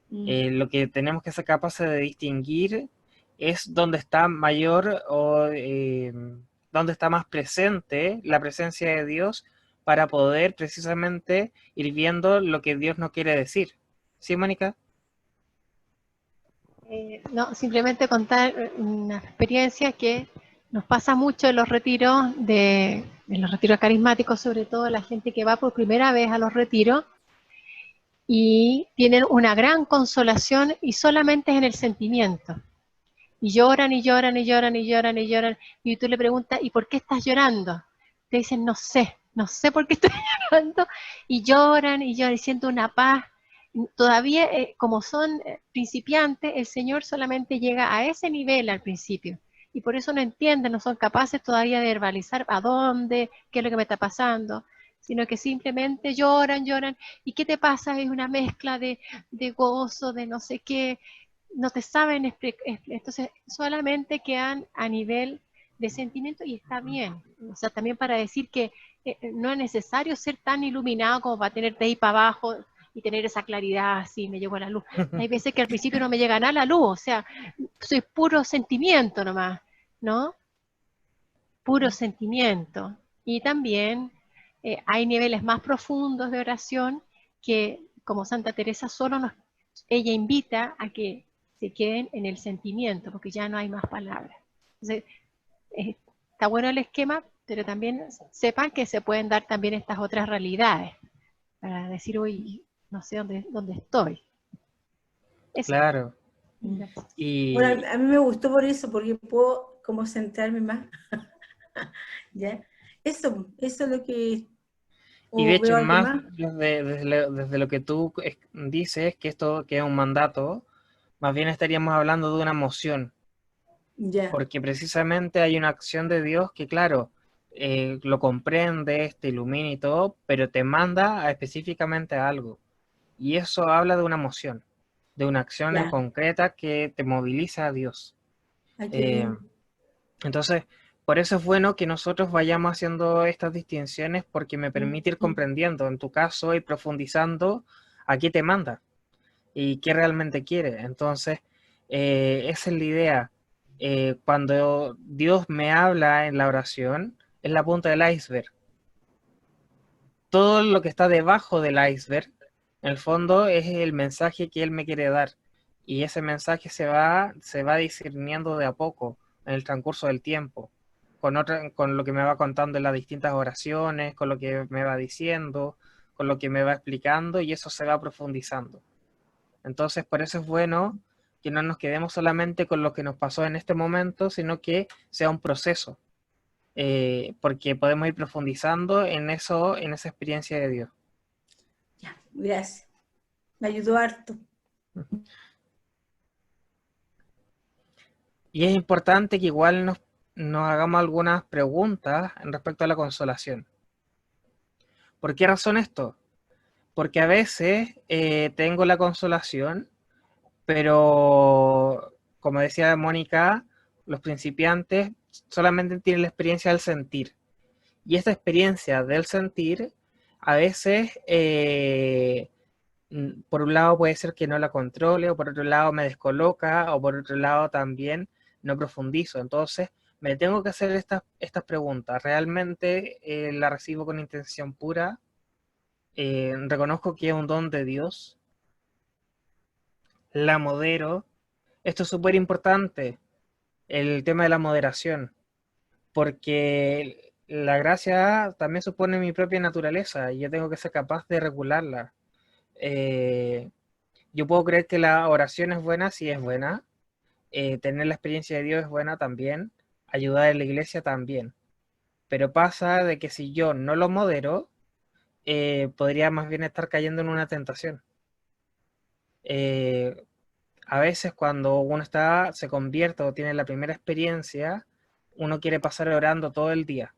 Lo que tenemos que ser capaces de distinguir es dónde está mayor o dónde está más presente la presencia de Dios para poder precisamente ir viendo lo que Dios nos quiere decir. ¿Sí, Mónica? No, simplemente contar una experiencia que nos pasa mucho en los retiros, en los retiros carismáticos, sobre todo la gente que va por primera vez a los retiros y tienen una gran consolación y solamente es en el sentimiento. Y lloran y lloran y lloran y lloran y lloran. Y tú le preguntas, ¿y por qué estás llorando? Te dicen, no sé por qué estoy llorando. Y lloran y lloran y siento una paz. Todavía, como son principiantes, el Señor solamente llega a ese nivel al principio. Y por eso no entienden, no son capaces todavía de verbalizar a dónde, qué es lo que me está pasando, sino que simplemente lloran, lloran. ¿Y qué te pasa? Es una mezcla de gozo, de no sé qué, no te saben explicar, entonces solamente quedan a nivel de sentimiento y está bien. O sea, también para decir que no es necesario ser tan iluminado como para tener de ahí para abajo y tener esa claridad, así me llegó a la luz. Hay veces que al principio no me llega nada a la luz, o sea, soy puro sentimiento nomás, ¿no? Puro sentimiento. Y también hay niveles más profundos de oración que, como Santa Teresa, ella invita a que se queden en el sentimiento, porque ya no hay más palabras. Entonces, está bueno el esquema, pero también sepan que se pueden dar también estas otras realidades, para decir, hoy no sé dónde estoy. Eso. Claro. Gracias. Y, Bueno, a mí me gustó por eso, porque puedo como centrarme más. ¿Ya? Eso es lo que... y de ¿O hecho, veo algo más más? desde lo que tú dices, que esto que es un mandato, más bien estaríamos hablando de una emoción, Ya, porque precisamente hay una acción de Dios que, claro, lo comprendes, te ilumina y todo, pero te manda específicamente a algo. Y eso habla de una emoción, de una acción en ya. concreta que te moviliza a Dios. Ay, qué Eh, lindo. entonces, por eso es bueno que nosotros vayamos haciendo estas distinciones porque me permite ir comprendiendo, en tu caso, ir profundizando a qué te manda y qué realmente quiere. Entonces, esa es la idea. Cuando Dios me habla en la oración, es la punta del iceberg. Todo lo que está debajo del iceberg, en el fondo, es el mensaje que Él me quiere dar. Y ese mensaje se va discerniendo de a poco en el transcurso del tiempo, con lo que me va contando en las distintas oraciones, con lo que me va diciendo, con lo que me va explicando, y eso se va profundizando. Entonces, por eso es bueno que no nos quedemos solamente con lo que nos pasó en este momento, sino que sea un proceso, porque podemos ir profundizando en eso, en esa experiencia de Dios. Ya, gracias. Me ayudó harto. Y es importante que igual nos hagamos algunas preguntas en respecto a la consolación. ¿Por qué razón esto? Porque a veces tengo la consolación, pero como decía Mónica, los principiantes solamente tienen la experiencia del sentir. Y esta experiencia del sentir, a veces, por un lado puede ser que no la controle, o por otro lado me descoloca, o por otro lado también no profundizo. Entonces, me tengo que hacer estas preguntas. ¿Realmente la recibo con intención pura? ¿Reconozco que es un don de Dios? ¿La modero? Esto es súper importante, el tema de la moderación, porque la gracia también supone mi propia naturaleza y yo tengo que ser capaz de regularla. Eh, yo puedo creer que la oración es buena, sí es buena, tener la experiencia de Dios es buena también, ayudar en la iglesia también, pero pasa de que si yo no lo modero, podría más bien estar cayendo en una tentación. Eh, a veces cuando uno se convierte o tiene la primera experiencia, uno quiere pasar orando todo el día.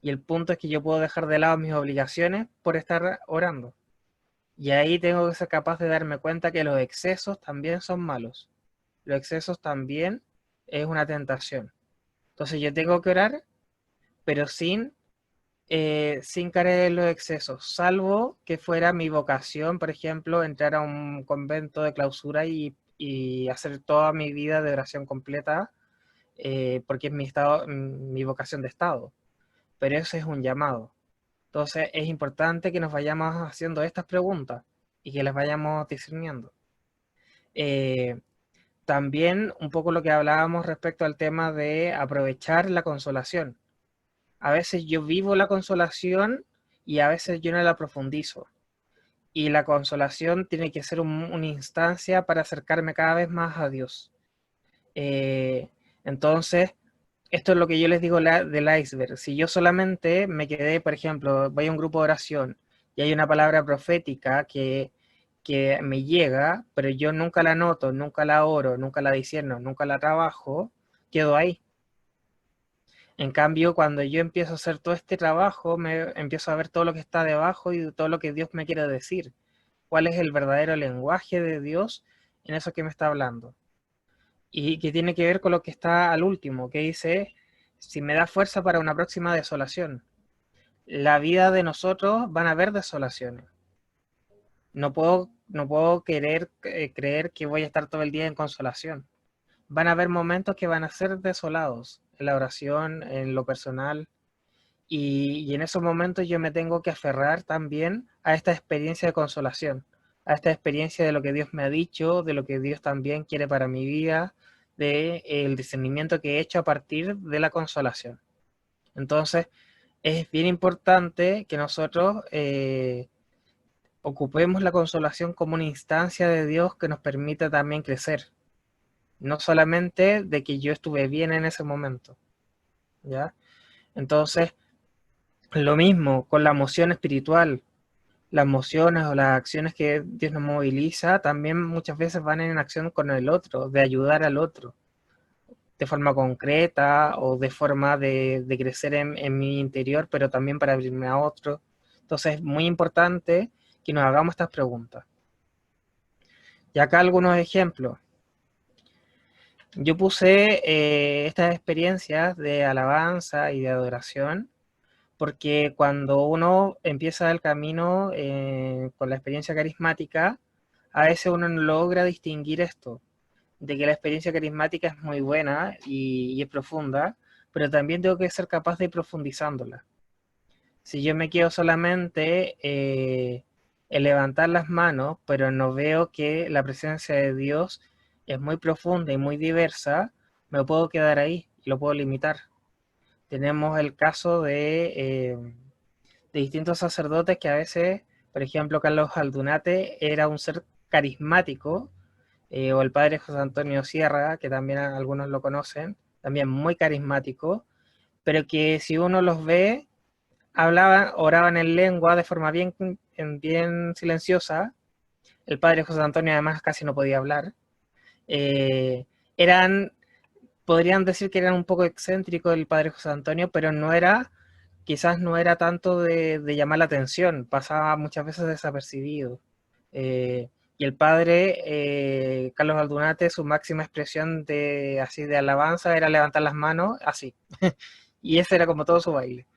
Y el punto es que yo puedo dejar de lado mis obligaciones por estar orando. Y ahí tengo que ser capaz de darme cuenta que los excesos también son malos. Los excesos también es una tentación. Entonces yo tengo que orar, pero sin caer en los excesos, salvo que fuera mi vocación, por ejemplo, entrar a un convento de clausura y hacer toda mi vida de oración completa, porque es mi vocación de estado. Pero eso es un llamado. Entonces es importante que nos vayamos haciendo estas preguntas y que las vayamos discerniendo. También un poco lo que hablábamos respecto al tema de aprovechar la consolación. A veces yo vivo la consolación y a veces yo no la profundizo. Y la consolación tiene que ser una instancia para acercarme cada vez más a Dios. Entonces, esto es lo que yo les digo del iceberg. Si yo solamente me quedé, por ejemplo, voy a un grupo de oración y hay una palabra profética que me llega, pero yo nunca la noto, nunca la oro, nunca la discierno, nunca la trabajo, quedo ahí. En cambio, cuando yo empiezo a hacer todo este trabajo, me empiezo a ver todo lo que está debajo y todo lo que Dios me quiere decir. ¿Cuál es el verdadero lenguaje de Dios en eso que me está hablando? Y que tiene que ver con lo que está al último, que dice, si me da fuerza para una próxima desolación. La vida de nosotros van a haber desolaciones. No puedo creer que voy a estar todo el día en consolación. Van a haber momentos que van a ser desolados en la oración, en lo personal, y en esos momentos yo me tengo que aferrar también a esta experiencia de consolación, a esta experiencia de lo que Dios me ha dicho, de lo que Dios también quiere para mi vida, de el discernimiento que he hecho a partir de la consolación. Entonces, es bien importante que nosotros ocupemos la consolación como una instancia de Dios que nos permita también crecer, no solamente de que yo estuve bien en ese momento, ¿ya? Entonces, lo mismo con la emoción espiritual, las emociones o las acciones que Dios nos moviliza también muchas veces van en acción con el otro, de ayudar al otro, de forma concreta o de forma de crecer en mi interior, pero también para abrirme a otro. Entonces es muy importante que nos hagamos estas preguntas. Y acá algunos ejemplos. Yo puse estas experiencias de alabanza y de adoración porque cuando uno empieza el camino con la experiencia carismática, a veces uno no logra distinguir esto, de que la experiencia carismática es muy buena y es profunda, pero también tengo que ser capaz de ir profundizándola. Si yo me quedo solamente en levantar las manos, pero no veo que la presencia de Dios es muy profunda y muy diversa, me puedo quedar ahí y lo puedo limitar. Tenemos el caso de distintos sacerdotes que a veces, por ejemplo, Carlos Aldunate era un ser carismático, o el padre José Antonio Sierra, que también algunos lo conocen, también muy carismático, pero que si uno los ve, oraban en lengua de forma bien silenciosa. El padre José Antonio además casi no podía hablar. Podrían decir que eran un poco excéntricos el padre José Antonio, pero quizás no era tanto de llamar la atención, pasaba muchas veces desapercibido. Y el padre Carlos Aldunate, su máxima expresión de alabanza era levantar las manos así. Y ese era como todo su baile.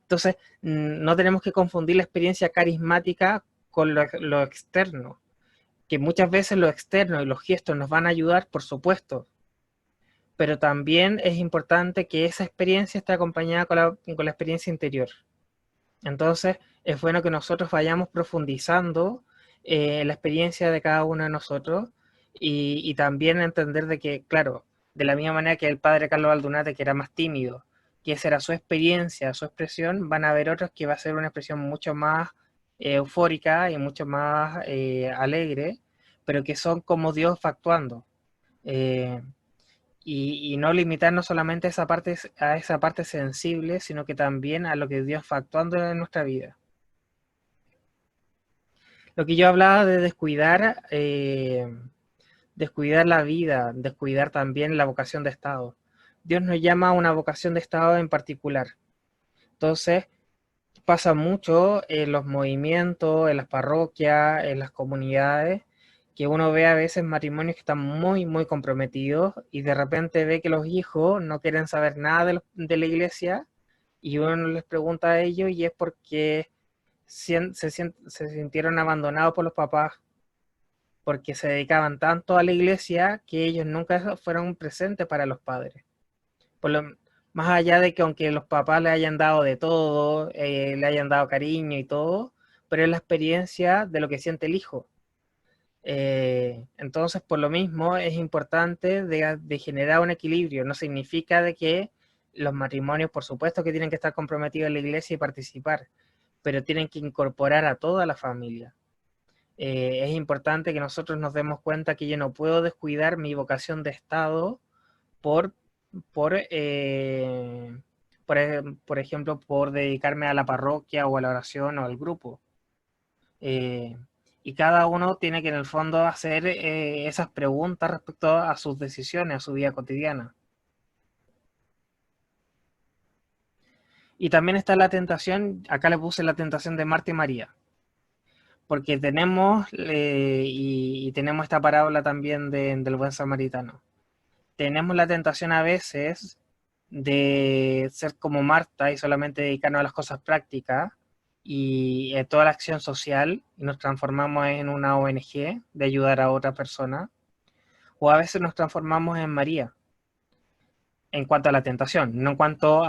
Entonces, no tenemos que confundir la experiencia carismática con lo externo, que muchas veces lo externo y los gestos nos van a ayudar, por supuesto, pero también es importante que esa experiencia esté acompañada con la experiencia interior. Entonces, es bueno que nosotros vayamos profundizando en la experiencia de cada uno de nosotros y también entender de que, claro, de la misma manera que el padre Carlos Baldunate, que era más tímido, que esa era su experiencia, su expresión, van a haber otros que va a ser una expresión mucho más eufórica y mucho más alegre, pero que son como Dios va actuando. Eh, y no limitarnos solamente a esa parte sensible, sino que también a lo que Dios va actuando en nuestra vida. Lo que yo hablaba de descuidar la vida, descuidar también la vocación de Estado. Dios nos llama a una vocación de Estado en particular. Entonces, pasa mucho en los movimientos, en las parroquias, en las comunidades, que uno ve a veces matrimonios que están muy, muy comprometidos y de repente ve que los hijos no quieren saber nada de la iglesia y uno les pregunta a ellos y es porque se sintieron abandonados por los papás, porque se dedicaban tanto a la iglesia que ellos nunca fueron presentes para los padres. Por lo, más allá de que aunque los papás le hayan dado de todo, le hayan dado cariño y todo, pero es la experiencia de lo que siente el hijo. Entonces, por lo mismo, es importante de generar un equilibrio. No significa de que los matrimonios, por supuesto que tienen que estar comprometidos en la iglesia y participar, pero tienen que incorporar a toda la familia. Es importante que nosotros nos demos cuenta que yo no puedo descuidar mi vocación de Estado por, por, eh, por ejemplo, por dedicarme a la parroquia o a la oración o al grupo. Y cada uno tiene que en el fondo hacer esas preguntas respecto a sus decisiones, a su vida cotidiana. Y también está la tentación, acá le puse la tentación de Marta y María, porque tenemos, y tenemos esta parábola también del buen samaritano. Tenemos la tentación a veces de ser como Marta y solamente dedicarnos a las cosas prácticas y toda la acción social y nos transformamos en una ONG de ayudar a otra persona, o a veces nos transformamos en María en cuanto a la tentación, no en cuanto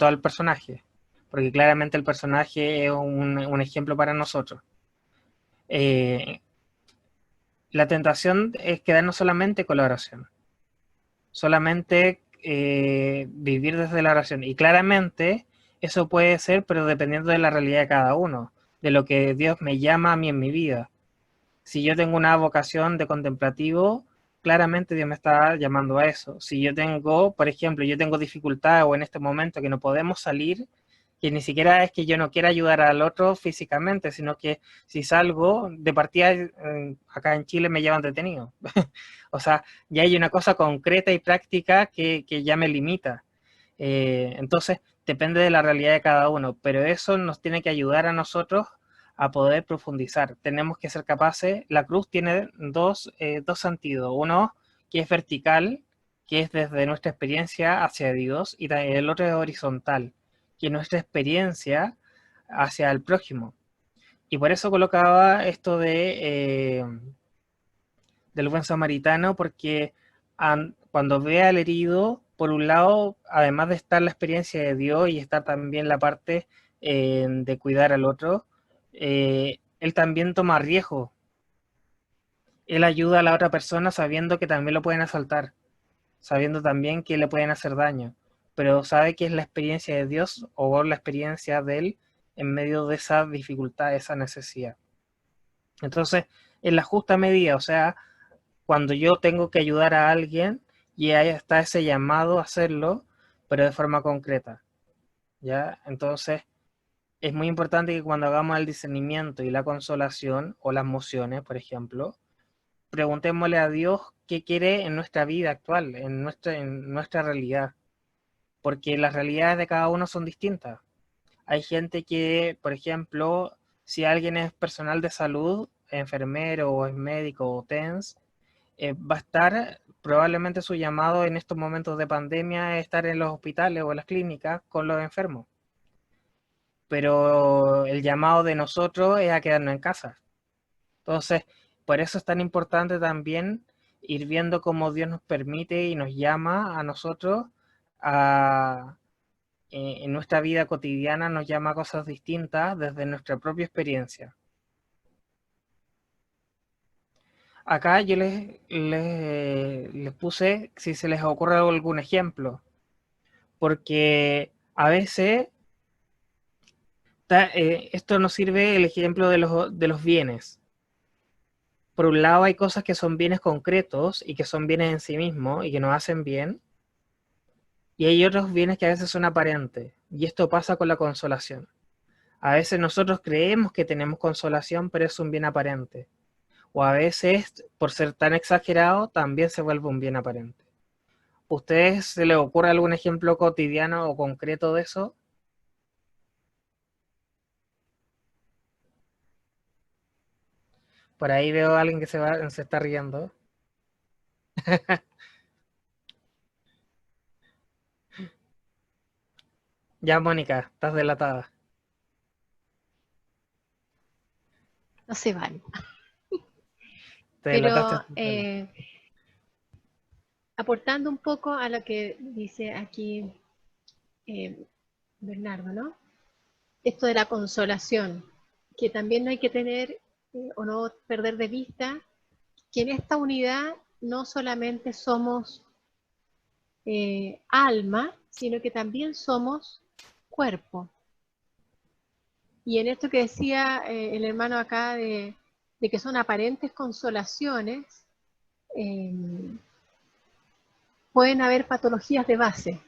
al personaje, porque claramente el personaje es un ejemplo para nosotros. La tentación es quedarnos solamente con la oración, solamente vivir desde la oración. Y claramente eso puede ser, pero dependiendo de la realidad de cada uno, de lo que Dios me llama a mí en mi vida. Si yo tengo una vocación de contemplativo, claramente Dios me está llamando a eso. Si yo tengo, por ejemplo, yo tengo dificultad o en este momento que no podemos salir, que ni siquiera es que yo no quiera ayudar al otro físicamente, sino que si salgo de partida, acá en Chile me llevan detenido. O sea, ya hay una cosa concreta y práctica que ya me limita. Entonces, depende de la realidad de cada uno, pero eso nos tiene que ayudar a nosotros a poder profundizar. Tenemos que ser capaces, la cruz tiene dos sentidos, uno que es vertical, que es desde nuestra experiencia hacia Dios, y el otro es horizontal, que es nuestra experiencia hacia el prójimo. Y por eso colocaba esto del buen samaritano, porque cuando ve al herido, por un lado, además de estar la experiencia de Dios y estar también la parte de cuidar al otro, él también toma riesgo. Él ayuda a la otra persona sabiendo que también lo pueden asaltar, sabiendo también que le pueden hacer daño, pero sabe que es la experiencia de Dios o la experiencia de él en medio de esa dificultad, de esa necesidad. Entonces, en la justa medida, o sea, cuando yo tengo que ayudar a alguien y ahí está ese llamado a hacerlo, pero de forma concreta, ¿ya? Entonces, es muy importante que cuando hagamos el discernimiento y la consolación o las mociones, por ejemplo, preguntémosle a Dios qué quiere en nuestra vida actual, en nuestra realidad, porque las realidades de cada uno son distintas. Hay gente que, por ejemplo, si alguien es personal de salud, enfermero o es médico o TENS, va a estar, probablemente su llamado en estos momentos de pandemia es estar en los hospitales o en las clínicas con los enfermos. Pero el llamado de nosotros es a quedarnos en casa. Entonces, por eso es tan importante también ir viendo cómo Dios nos permite y nos llama a nosotros en nuestra vida cotidiana, nos llama a cosas distintas desde nuestra propia experiencia. Acá yo les puse si se les ocurre algún ejemplo, porque a veces esto nos sirve el ejemplo de los bienes. Por un lado hay cosas que son bienes concretos y que son bienes en sí mismos y que nos hacen bien, y hay otros bienes que a veces son aparentes, y esto pasa con la consolación. A veces nosotros creemos que tenemos consolación, pero es un bien aparente. O a veces, por ser tan exagerado, también se vuelve un bien aparente. ¿Ustedes se les ocurre algún ejemplo cotidiano o concreto de eso? Por ahí veo a alguien que se está riendo. Ya, Mónica, estás delatada. No se van. Te delataste. Pero aportando un poco a lo que dice aquí Bernardo, ¿no? Esto de la consolación, que también no hay que tener o no perder de vista que en esta unidad no solamente somos alma, sino que también somos cuerpo. Y en esto que decía el hermano acá de que son aparentes consolaciones, pueden haber patologías de base.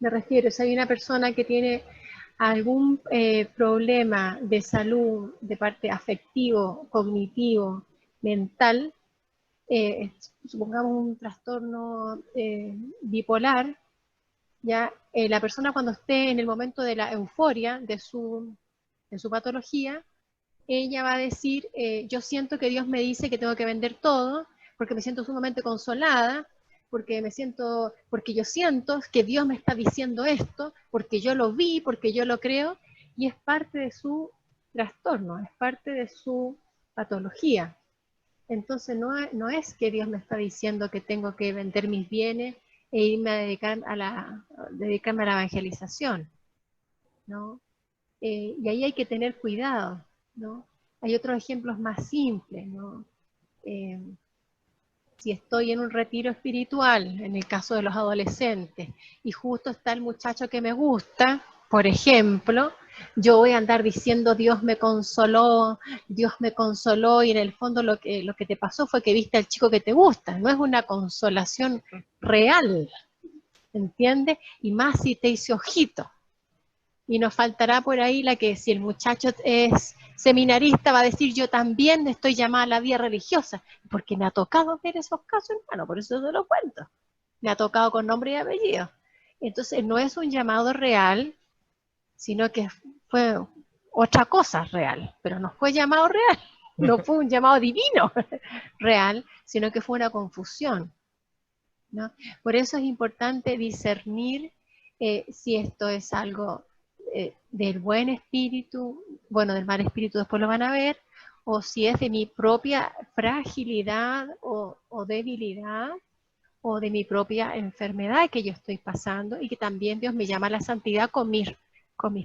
Me refiero, si hay una persona que tiene algún problema de salud de parte afectivo, cognitivo, mental, supongamos un trastorno bipolar, ya la persona cuando esté en el momento de la euforia de su patología, ella va a decir, yo siento que Dios me dice que tengo que vender todo, porque me siento sumamente consolada, porque yo siento que Dios me está diciendo esto, porque yo lo vi, porque yo lo creo, y es parte de su trastorno, es parte de su patología. Entonces no es que Dios me está diciendo que tengo que vender mis bienes e irme a dedicarme a la evangelización, ¿no? Y ahí hay que tener cuidado, ¿no? Hay otros ejemplos más simples, ¿no? Si estoy en un retiro espiritual, en el caso de los adolescentes, y justo está el muchacho que me gusta, por ejemplo, yo voy a andar diciendo Dios me consoló, y en el fondo lo que te pasó fue que viste al chico que te gusta, no es una consolación real, ¿entiendes? Y más si te hice ojito. Y nos faltará por ahí la que si el muchacho es seminarista va a decir yo también estoy llamada a la vida religiosa, porque me ha tocado ver esos casos, hermano, por eso te lo cuento. Me ha tocado con nombre y apellido. Entonces no es un llamado real, sino que fue otra cosa real, pero no fue llamado real, no fue un llamado divino real, sino que fue una confusión, ¿no? Por eso es importante discernir si esto es algo del buen espíritu, bueno, del mal espíritu después lo van a ver, o si es de mi propia fragilidad o debilidad, o de mi propia enfermedad que yo estoy pasando, y que también Dios me llama a la santidad con mis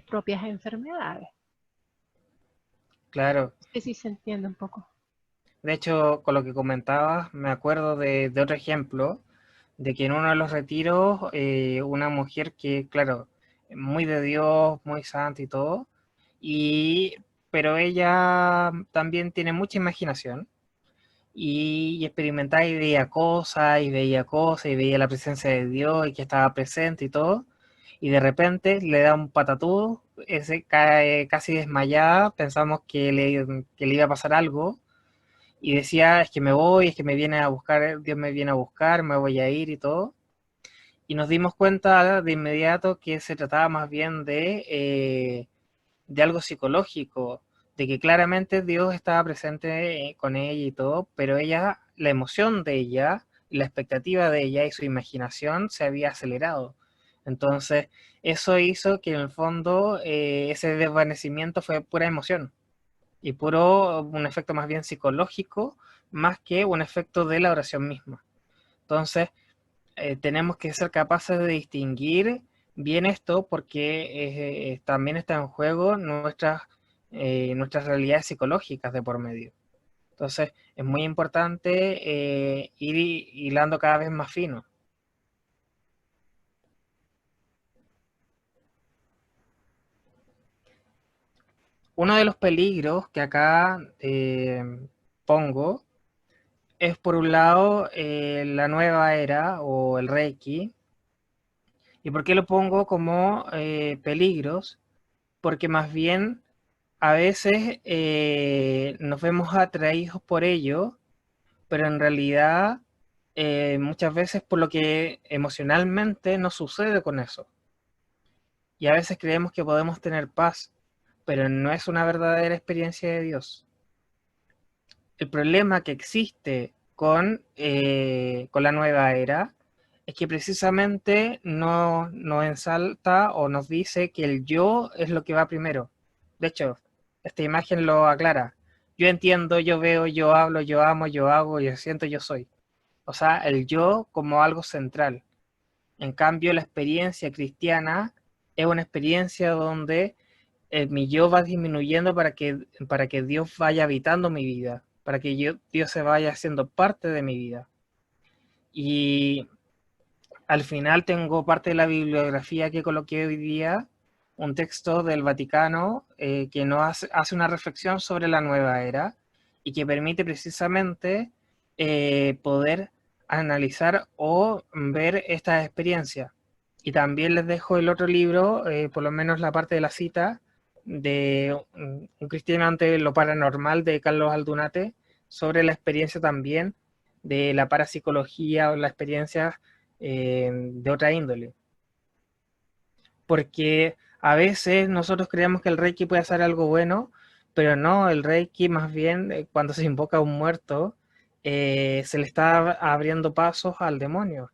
propias enfermedades. Claro. No sé si se entiende un poco. De hecho, con lo que comentabas, me acuerdo de otro ejemplo, de que en uno de los retiros, una mujer que, claro, muy de Dios, muy santa y todo, pero ella también tiene mucha imaginación y experimentaba y veía cosas y veía cosas y veía la presencia de Dios y que estaba presente y todo, y de repente le da un patatús, cae casi desmayada, pensamos que le iba a pasar algo y decía, es que me voy, es que me viene a buscar, Dios me viene a buscar, me voy a ir y todo. Y nos dimos cuenta de inmediato que se trataba más bien de algo psicológico, de que claramente Dios estaba presente con ella y todo, pero ella, la emoción de ella, la expectativa de ella y su imaginación se había acelerado. Entonces, eso hizo que en el fondo ese desvanecimiento fue pura emoción y puro un efecto más bien psicológico más que un efecto de la oración misma. Entonces, tenemos que ser capaces de distinguir bien esto porque también está en juego nuestras realidades psicológicas de por medio. Entonces, es muy importante ir hilando cada vez más fino. Uno de los peligros que acá pongo es, por un lado, la nueva era o el Reiki. ¿Y por qué lo pongo como peligros? Porque más bien a veces nos vemos atraídos por ello, pero en realidad muchas veces por lo que emocionalmente nos sucede con eso. Y a veces creemos que podemos tener paz, pero no es una verdadera experiencia de Dios. El problema que existe con la nueva era es que precisamente nos ensalta o nos dice que el yo es lo que va primero. De hecho, esta imagen lo aclara. Yo entiendo, yo veo, yo hablo, yo amo, yo hago, yo siento, yo soy. O sea, el yo como algo central. En cambio, la experiencia cristiana es una experiencia donde mi yo va disminuyendo para que Dios vaya habitando mi vida, para que Dios se vaya haciendo parte de mi vida. Y al final tengo parte de la bibliografía que coloqué hoy día, un texto del Vaticano que nos hace una reflexión sobre la nueva era y que permite precisamente poder analizar o ver estas experiencias. Y también les dejo el otro libro, por lo menos la parte de la cita, de un cristiano ante lo paranormal de Carlos Aldunate, sobre la experiencia también de la parapsicología o la experiencia de otra índole. Porque a veces nosotros creemos que el Reiki puede hacer algo bueno, pero no, el Reiki más bien cuando se invoca a un muerto, se le está abriendo pasos al demonio.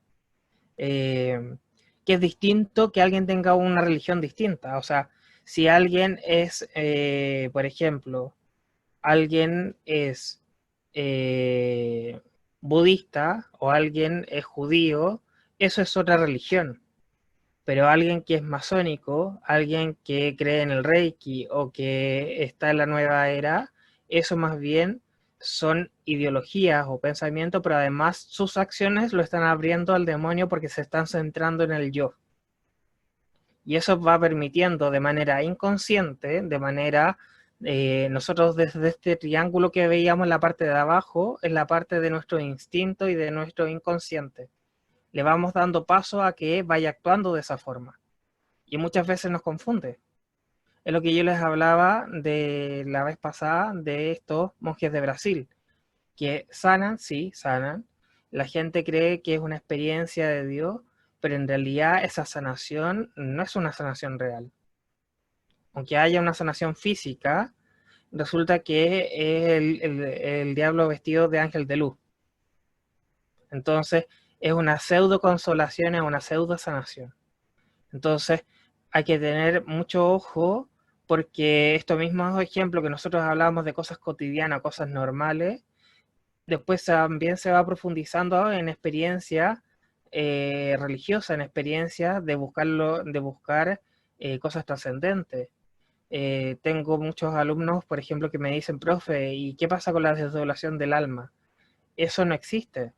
Que es distinto que alguien tenga una religión distinta. O sea, si alguien es, por ejemplo, alguien es budista o alguien es judío, eso es otra religión. Pero alguien que es masónico, alguien que cree en el Reiki o que está en la nueva era, eso más bien son ideologías o pensamientos, pero además sus acciones lo están abriendo al demonio porque se están centrando en el yo. Y eso va permitiendo de manera inconsciente, nosotros desde este triángulo que veíamos en la parte de abajo, en la parte de nuestro instinto y de nuestro inconsciente, le vamos dando paso a que vaya actuando de esa forma. Y muchas veces nos confunde. Es lo que yo les hablaba de la vez pasada de estos monjes de Brasil, que sanan, sí, sanan. La gente cree que es una experiencia de Dios, pero en realidad esa sanación no es una sanación real. Aunque haya una sanación física, resulta que es el diablo vestido de ángel de luz. Entonces, es una pseudo consolación, es una pseudo sanación. Entonces, hay que tener mucho ojo porque estos mismos ejemplos que nosotros hablábamos de cosas cotidianas, cosas normales, después también se va profundizando en experiencias religiosas, en experiencias de buscar cosas trascendentes. Tengo muchos alumnos, por ejemplo, que me dicen, profe, ¿y qué pasa con la desdoblación del alma? Eso no existe.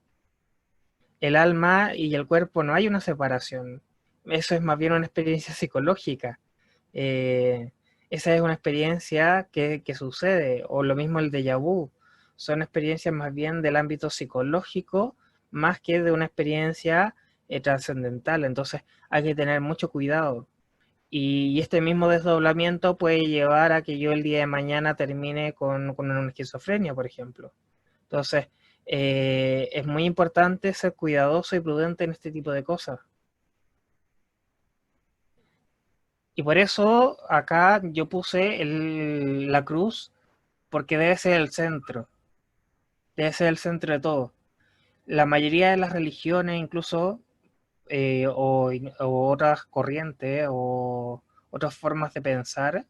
El alma y el cuerpo no hay una separación. Eso es más bien una experiencia psicológica. Eh, Esa es una experiencia que sucede, o lo mismo el déjà vu. Son experiencias más bien del ámbito psicológico, más que de una experiencia trascendental. Entonces hay que tener mucho cuidado. Y este mismo desdoblamiento puede llevar a que yo el día de mañana termine con una esquizofrenia, por ejemplo. Entonces, es muy importante ser cuidadoso y prudente en este tipo de cosas. Y por eso acá yo puse la cruz, porque debe ser el centro, debe ser el centro de todo. La mayoría de las religiones, incluso, o otras corrientes, o otras formas de pensar,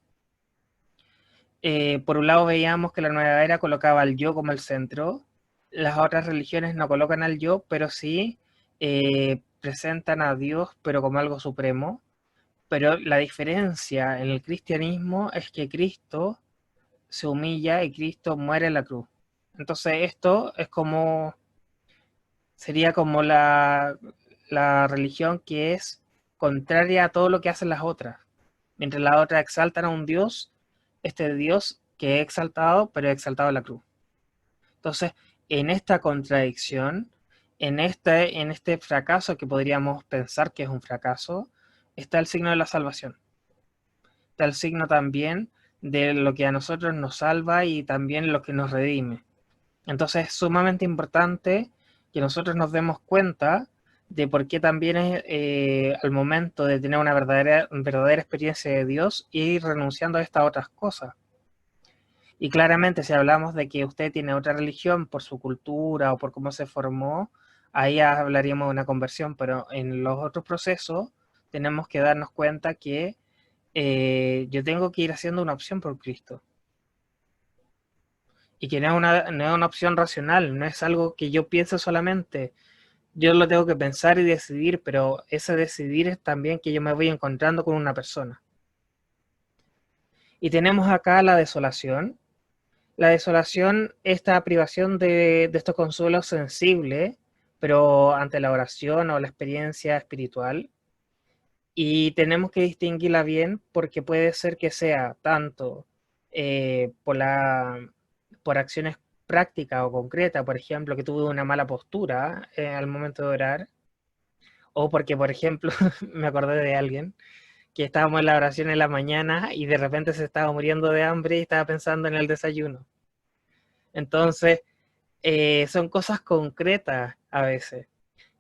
por un lado veíamos que la nueva era colocaba al yo como el centro, Las otras religiones no colocan al yo, pero sí presentan a Dios, pero como algo supremo. Pero la diferencia en el cristianismo es que Cristo se humilla y Cristo muere en la cruz. Entonces esto es como, sería como la religión que es contraria a todo lo que hacen las otras. Mientras las otras exaltan a un Dios, este Dios que es exaltado, pero es exaltado en la cruz. Entonces, en esta contradicción, en este fracaso que podríamos pensar que es un fracaso, está el signo de la salvación. Está el signo también de lo que a nosotros nos salva y también lo que nos redime. Entonces es sumamente importante que nosotros nos demos cuenta de por qué también es al momento de tener una verdadera experiencia de Dios, ir renunciando a estas otras cosas. Y claramente si hablamos de que usted tiene otra religión por su cultura o por cómo se formó, ahí hablaríamos de una conversión, pero en los otros procesos tenemos que darnos cuenta que yo tengo que ir haciendo una opción por Cristo. Y que no es una opción racional, no es algo que yo piense solamente. Yo lo tengo que pensar y decidir, pero ese decidir es también que yo me voy encontrando con una persona. Y tenemos acá la desolación. La desolación, esta privación de estos consuelos sensibles, pero ante la oración o la experiencia espiritual. Y tenemos que distinguirla bien porque puede ser que sea tanto por acciones prácticas o concretas, por ejemplo, que tuve una mala postura al momento de orar, o porque, por ejemplo, me acordé de alguien que estábamos en la oración en la mañana y de repente se estaba muriendo de hambre y estaba pensando en el desayuno. Entonces, son cosas concretas a veces.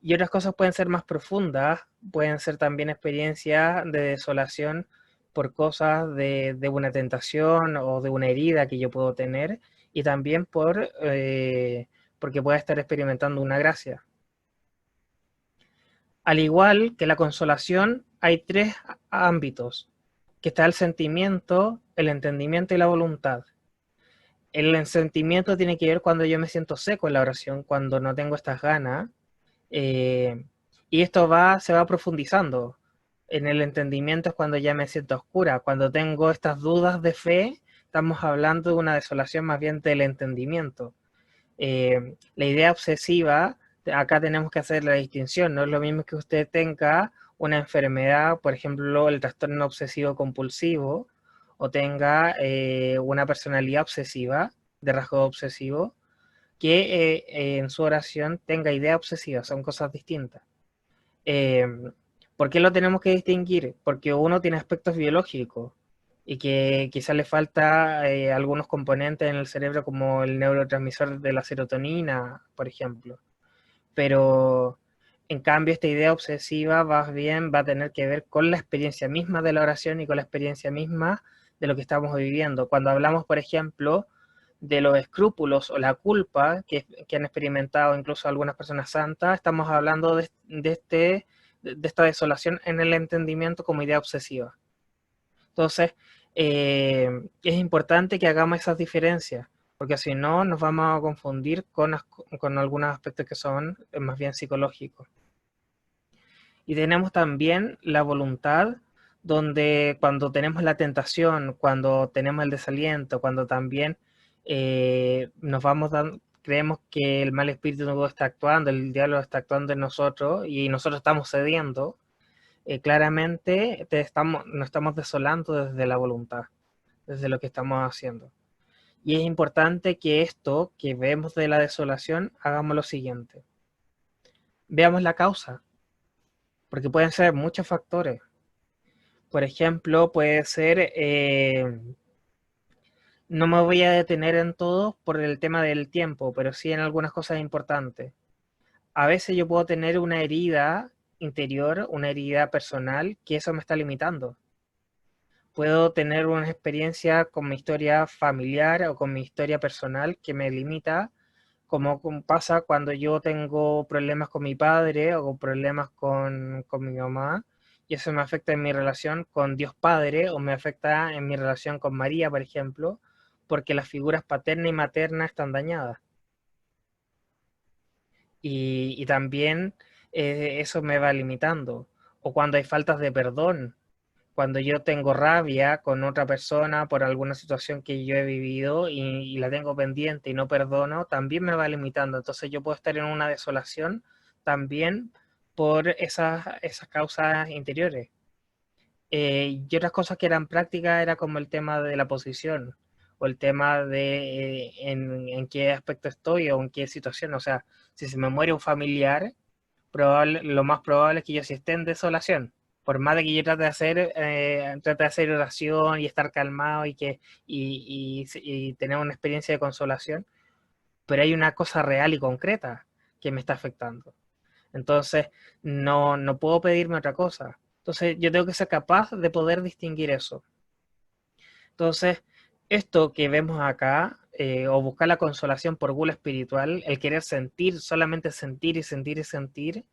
Y otras cosas pueden ser más profundas, pueden ser también experiencias de desolación por cosas de una tentación o de una herida que yo puedo tener, y también porque pueda estar experimentando una gracia. Al igual que la consolación, hay tres ámbitos, que está el sentimiento, el entendimiento y la voluntad. El sentimiento tiene que ver cuando yo me siento seco en la oración, cuando no tengo estas ganas. Y esto se va profundizando. En el entendimiento es cuando ya me siento oscura. Cuando tengo estas dudas de fe, estamos hablando de una desolación más bien del entendimiento. La idea obsesiva, acá tenemos que hacer la distinción. No es lo mismo que usted tenga una enfermedad, por ejemplo, el trastorno obsesivo compulsivo, o tenga una personalidad obsesiva, de rasgo obsesivo, que en su oración tenga idea obsesiva, son cosas distintas. ¿Por qué lo tenemos que distinguir? Porque uno tiene aspectos biológicos y que quizás le falta algunos componentes en el cerebro como el neurotransmisor de la serotonina, por ejemplo. Pero en cambio esta idea obsesiva más bien va a tener que ver con la experiencia misma de la oración y con la experiencia misma de lo que estamos viviendo. Cuando hablamos, por ejemplo, de los escrúpulos o la culpa que han experimentado incluso algunas personas santas, estamos hablando de esta desolación en el entendimiento como idea obsesiva. Entonces, es importante que hagamos esas diferencias, porque si no nos vamos a confundir con algunos aspectos que son más bien psicológicos. Y tenemos también la voluntad, donde cuando tenemos la tentación, cuando tenemos el desaliento, cuando también creemos que el mal espíritu no está actuando, el diablo está actuando en nosotros y nosotros estamos cediendo, claramente nos estamos desolando desde la voluntad, desde lo que estamos haciendo. Y es importante que esto que vemos de la desolación, hagamos lo siguiente. Veamos la causa, porque pueden ser muchos factores. Por ejemplo, puede ser, no me voy a detener en todo por el tema del tiempo, pero sí en algunas cosas importantes. A veces yo puedo tener una herida interior, una herida personal, que eso me está limitando. Puedo tener una experiencia con mi historia familiar o con mi historia personal que me limita, como pasa cuando yo tengo problemas con mi padre o con problemas con mi mamá, y eso me afecta en mi relación con Dios Padre o me afecta en mi relación con María, por ejemplo, porque las figuras paterna y materna están dañadas. y también eso me va limitando. O cuando hay faltas de perdón, cuando yo tengo rabia con otra persona por alguna situación que yo he vivido y la tengo pendiente y no perdono, también me va limitando. Entonces yo puedo estar en una desolación también por esas causas interiores. Y otras cosas que eran prácticas era como el tema de la posición o el tema de en qué aspecto estoy o en qué situación. O sea, si se me muere un familiar, lo más probable es que yo sí esté en desolación. Por más de que yo trate de hacer oración y estar calmado y tener una experiencia de consolación, pero hay una cosa real y concreta que me está afectando. Entonces, no puedo pedirme otra cosa. Entonces, yo tengo que ser capaz de poder distinguir eso. Entonces, esto que vemos acá, o buscar la consolación por gula espiritual, el querer sentir, solamente sentir y sentir y sentir,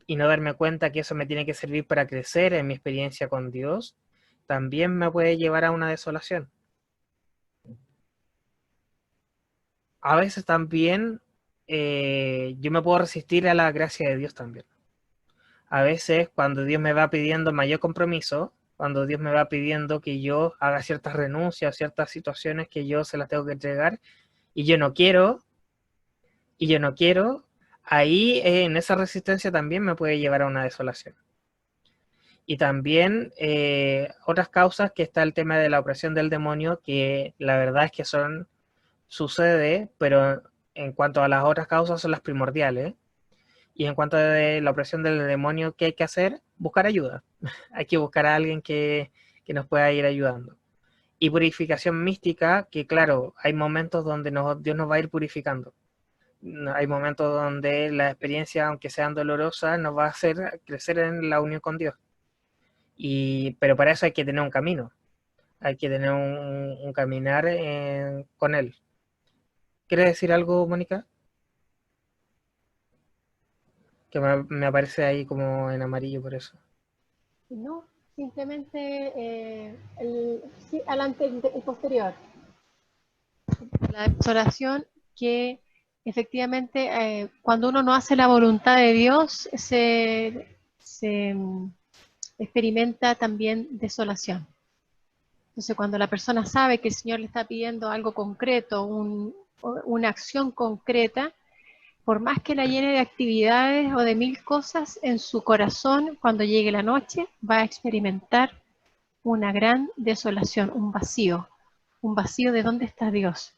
y no darme cuenta que eso me tiene que servir para crecer en mi experiencia con Dios, también me puede llevar a una desolación. A veces también yo me puedo resistir a la gracia de Dios también. A veces cuando Dios me va pidiendo mayor compromiso, cuando Dios me va pidiendo que yo haga ciertas renuncias, ciertas situaciones que yo se las tengo que entregar, y yo no quiero, y yo no quiero, ahí en esa resistencia también me puede llevar a una desolación. Y también otras causas que está el tema de la opresión del demonio, que la verdad es que sucede, pero en cuanto a las otras causas son las primordiales. Y en cuanto a la opresión del demonio, ¿qué hay que hacer? Buscar ayuda. Hay que buscar a alguien que nos pueda ir ayudando. Y purificación mística, que claro, hay momentos donde Dios nos va a ir purificando. Hay momentos donde la experiencia, aunque sean dolorosas, nos va a hacer crecer en la unión con Dios. Pero para eso hay que tener un camino. Hay que tener un caminar con Él. ¿Quieres decir algo, Mónica? Que me aparece ahí como en amarillo por eso. No, simplemente sí, adelante y posterior. La desolación que efectivamente cuando uno no hace la voluntad de Dios se experimenta también desolación. Entonces cuando la persona sabe que el Señor le está pidiendo algo concreto, una acción concreta, por más que la llene de actividades o de mil cosas, en su corazón, cuando llegue la noche, va a experimentar una gran desolación, un vacío de dónde está Dios.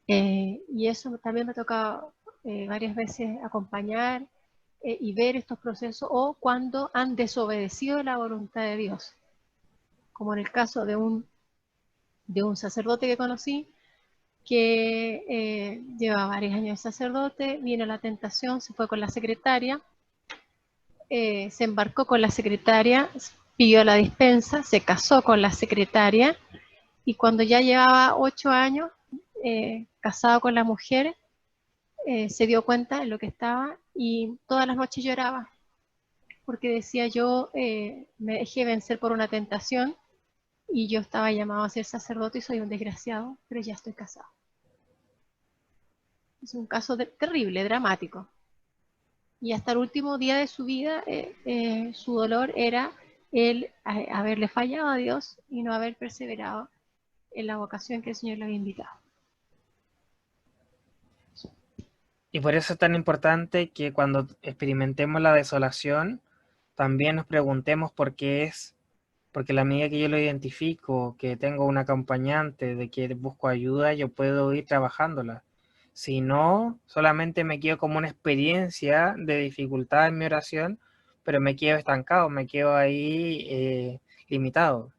Y eso también me toca varias veces acompañar y ver estos procesos, o cuando han desobedecido la voluntad de Dios, como en el caso de un sacerdote que conocí, que lleva varios años de sacerdote, vino la tentación, se fue con la secretaria, se embarcó con la secretaria, pidió la dispensa, se casó con la secretaria, y cuando ya llevaba 8 años casado con la mujer, se dio cuenta de lo que estaba y todas las noches lloraba, porque decía yo me dejé vencer por una tentación y yo estaba llamado a ser sacerdote y soy un desgraciado, pero ya estoy casado. Es un caso terrible, dramático. Y hasta el último día de su vida, su dolor era el haberle fallado a Dios y no haber perseverado en la vocación que el Señor le había invitado. Y por eso es tan importante que cuando experimentemos la desolación, también nos preguntemos por qué es. Porque la medida que yo lo identifico, que tengo un acompañante, de que busco ayuda, yo puedo ir trabajándola. Si no, solamente me quedo como una experiencia de dificultad en mi oración, pero me quedo estancado, me quedo ahí limitado.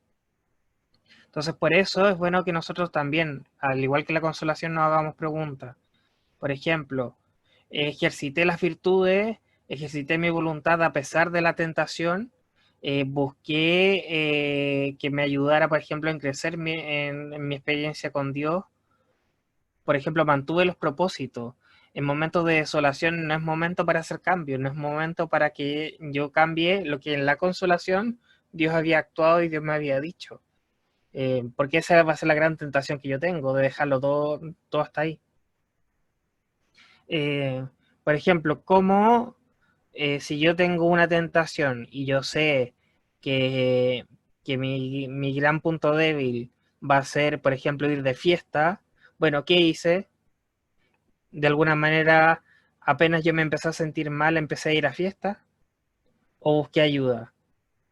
Entonces, por eso es bueno que nosotros también, al igual que la consolación, nos hagamos preguntas. Por ejemplo, ejercité las virtudes, ejercité mi voluntad a pesar de la tentación, busqué que me ayudara, por ejemplo, en crecer en mi experiencia con Dios. Por ejemplo, mantuve los propósitos. En momentos de desolación no es momento para hacer cambios, no es momento para que yo cambie lo que en la consolación Dios había actuado y Dios me había dicho. Porque esa va a ser la gran tentación que yo tengo, de dejarlo todo hasta ahí. Por ejemplo, como si yo tengo una tentación y yo sé que, que mi gran punto débil va a ser, por ejemplo, ir de fiesta, bueno, ¿qué hice? De alguna manera, apenas yo me empecé a sentir mal, empecé a ir a fiesta o busqué ayuda.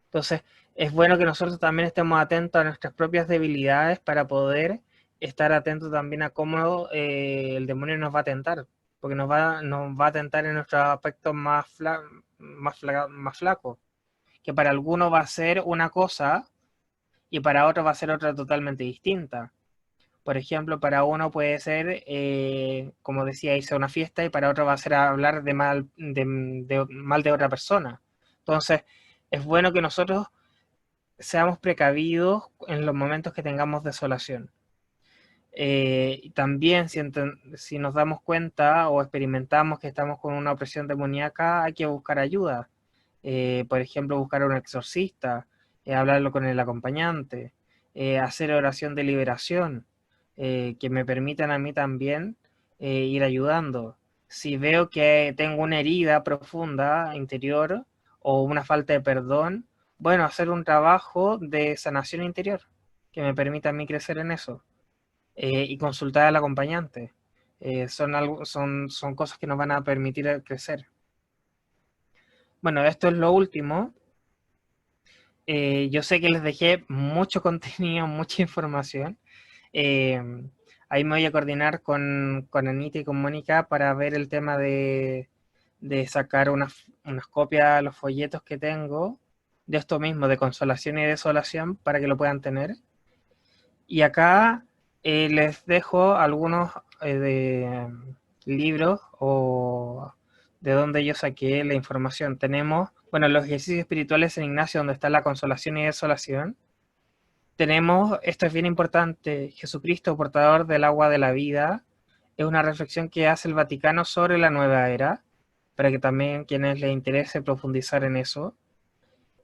Entonces, es bueno que nosotros también estemos atentos a nuestras propias debilidades para poder estar atentos también a cómo el demonio nos va a tentar, porque nos va a tentar en nuestros aspectos más flacos, que para algunos va a ser una cosa y para otros va a ser otra totalmente distinta. Por ejemplo, para uno puede ser, como decía, irse a una fiesta y para otro va a ser hablar mal de otra persona. Entonces, es bueno que nosotros seamos precavidos en los momentos que tengamos desolación. También si nos damos cuenta o experimentamos que estamos con una opresión demoníaca, hay que buscar ayuda. Por ejemplo, buscar a un exorcista, hablarlo con el acompañante, hacer oración de liberación, que me permitan a mí también ir ayudando. Si veo que tengo una herida profunda interior o una falta de perdón, bueno, hacer un trabajo de sanación interior que me permita a mí crecer en eso y consultar al acompañante. Son cosas que nos van a permitir crecer. Bueno, esto es lo último. Yo sé que les dejé mucho contenido, mucha información. Eh, Ahí me voy a coordinar con Anita y con Mónica para ver el tema de sacar unas copias de los folletos que tengo de esto mismo, de consolación y desolación, para que lo puedan tener. Y acá les dejo algunos libros o de donde yo saqué la información. Tenemos, bueno, los ejercicios espirituales en Ignacio, donde está la consolación y desolación. Tenemos, esto es bien importante, Jesucristo, portador del agua de la vida. Es una reflexión que hace el Vaticano sobre la nueva era, para que también quienes les interese profundizar en eso.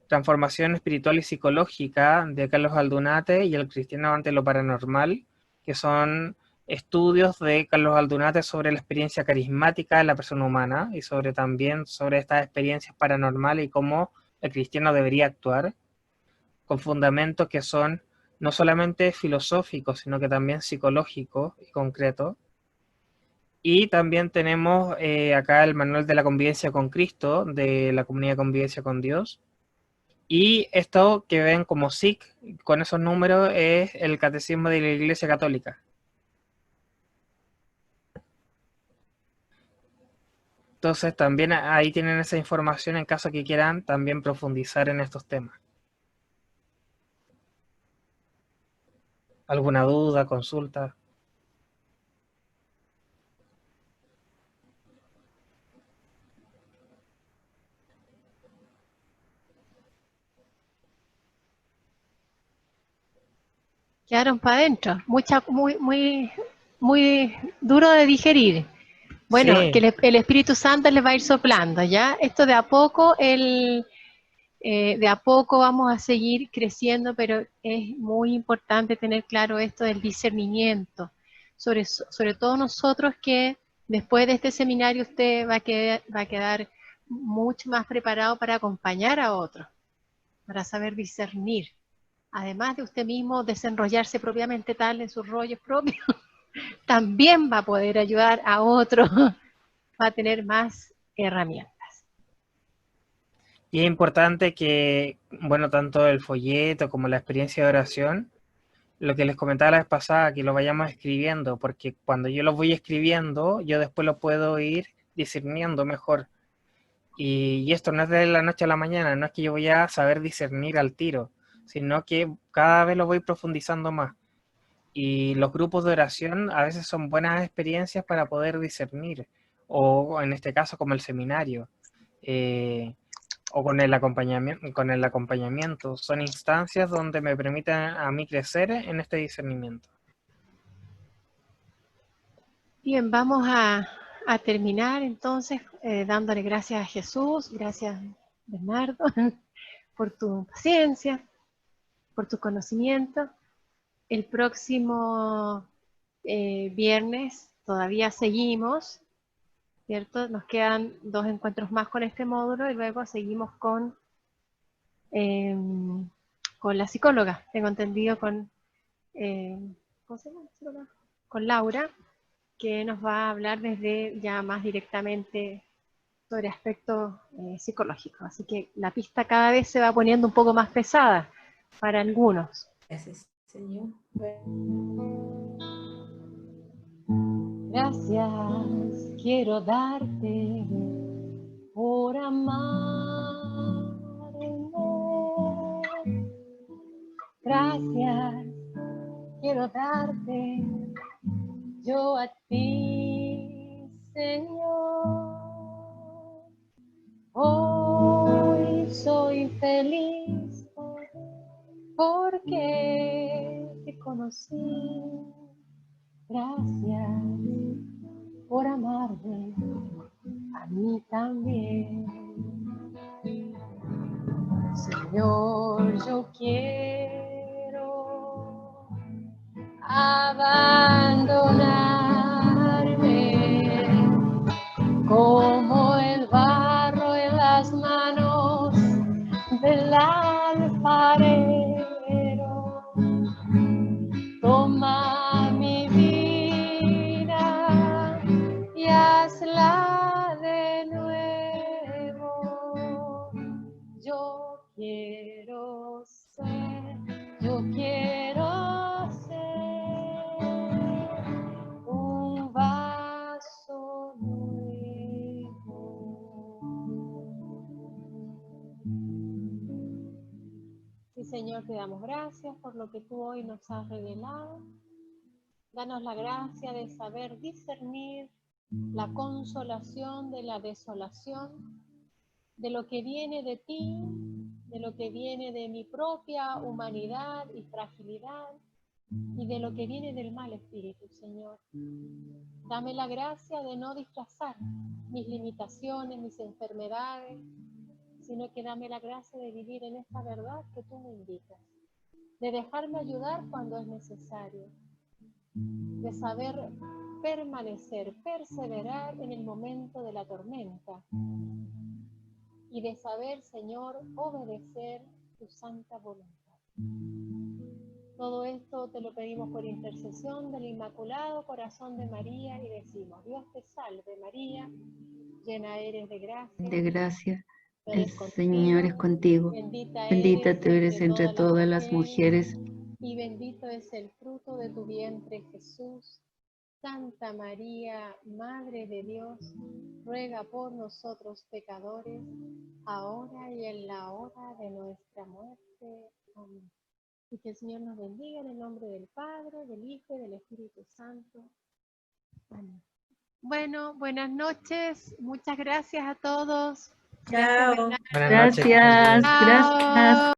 Transformación espiritual y psicológica de Carlos Aldunate y el cristiano ante lo paranormal, que son estudios de Carlos Aldunate sobre la experiencia carismática de la persona humana y también sobre estas experiencias paranormales y cómo el cristiano debería actuar, con fundamentos que son no solamente filosóficos, sino que también psicológicos y concretos. Y también tenemos acá el Manual de la Convivencia con Cristo, de la Comunidad de Convivencia con Dios. Y esto que ven como SIC, con esos números, es el Catecismo de la Iglesia Católica. Entonces también ahí tienen esa información en caso que quieran también profundizar en estos temas. ¿Alguna duda, consulta? Quedaron para adentro, muy duro de digerir. Bueno, Sí, que el Espíritu Santo les va a ir soplando, ¿ya? Esto de a poco, de a poco vamos a seguir creciendo, pero es muy importante tener claro esto del discernimiento, sobre todo nosotros que después de este seminario usted va a quedar mucho más preparado para acompañar a otros, para saber discernir. Además de usted mismo desenrollarse propiamente tal en sus rollos propios, también va a poder ayudar a otros, va a tener más herramientas. y es importante que, bueno, tanto el folleto como la experiencia de oración, lo que les comentaba la vez pasada, que lo vayamos escribiendo, porque cuando yo lo voy escribiendo, yo después lo puedo ir discerniendo mejor. Y esto no es de la noche a la mañana, no es que yo voy a saber discernir al tiro, sino que cada vez lo voy profundizando más. Y los grupos de oración a veces son buenas experiencias para poder discernir, o en este caso como el seminario, eh, o con el acompañamiento. Son instancias donde me permiten a mí crecer en este discernimiento. Bien, vamos a terminar entonces dándole gracias a Jesús, gracias Bernardo, por tu paciencia, por tu conocimiento. El próximo viernes todavía seguimos ¿cierto? Nos quedan 2 encuentros más con este módulo y luego seguimos con la psicóloga, tengo entendido con, ¿cómo se llama la psicóloga? Con Laura, que nos va a hablar desde ya más directamente sobre aspectos psicológicos. Así que la pista cada vez se va poniendo un poco más pesada para algunos. Gracias, Señor. Gracias quiero darte por amarme. Gracias quiero darte yo a ti, Señor. Hoy soy feliz porque te conocí. Gracias por amarme a mí también. Señor, yo quiero abandonarme como el barro en las manos del alfarero. Toma mi vida y hazla de nuevo. Yo quiero ser un vaso nuevo. Sí, Señor, te damos gracias por lo que tú hoy nos has revelado. Danos la gracia de saber discernir la consolación de la desolación, de lo que viene de ti, de lo que viene de mi propia humanidad y fragilidad, y de lo que viene del mal espíritu, Señor. Dame la gracia de no disfrazar mis limitaciones, mis enfermedades, sino que dame la gracia de vivir en esta verdad que tú me indicas, de dejarme ayudar cuando es necesario, de saber permanecer, perseverar en el momento de la tormenta, y de saber, Señor, obedecer tu santa voluntad. Todo esto te lo pedimos por intercesión del Inmaculado Corazón de María y decimos: Dios te salve María, llena eres de gracia. De gracia, tú el eres Señor es contigo. Bendita tú eres entre todas las mujeres. y bendito es el fruto de tu vientre, Jesús. Santa María, Madre de Dios, ruega por nosotros pecadores, ahora y en la hora de nuestra muerte. Amén. Y que el Señor nos bendiga en el nombre del Padre, del Hijo y del Espíritu Santo. Amén. Bueno, buenas noches. Muchas gracias a todos. Gracias, Chao. Bernardo. Buenas noches. Gracias, Chao. gracias.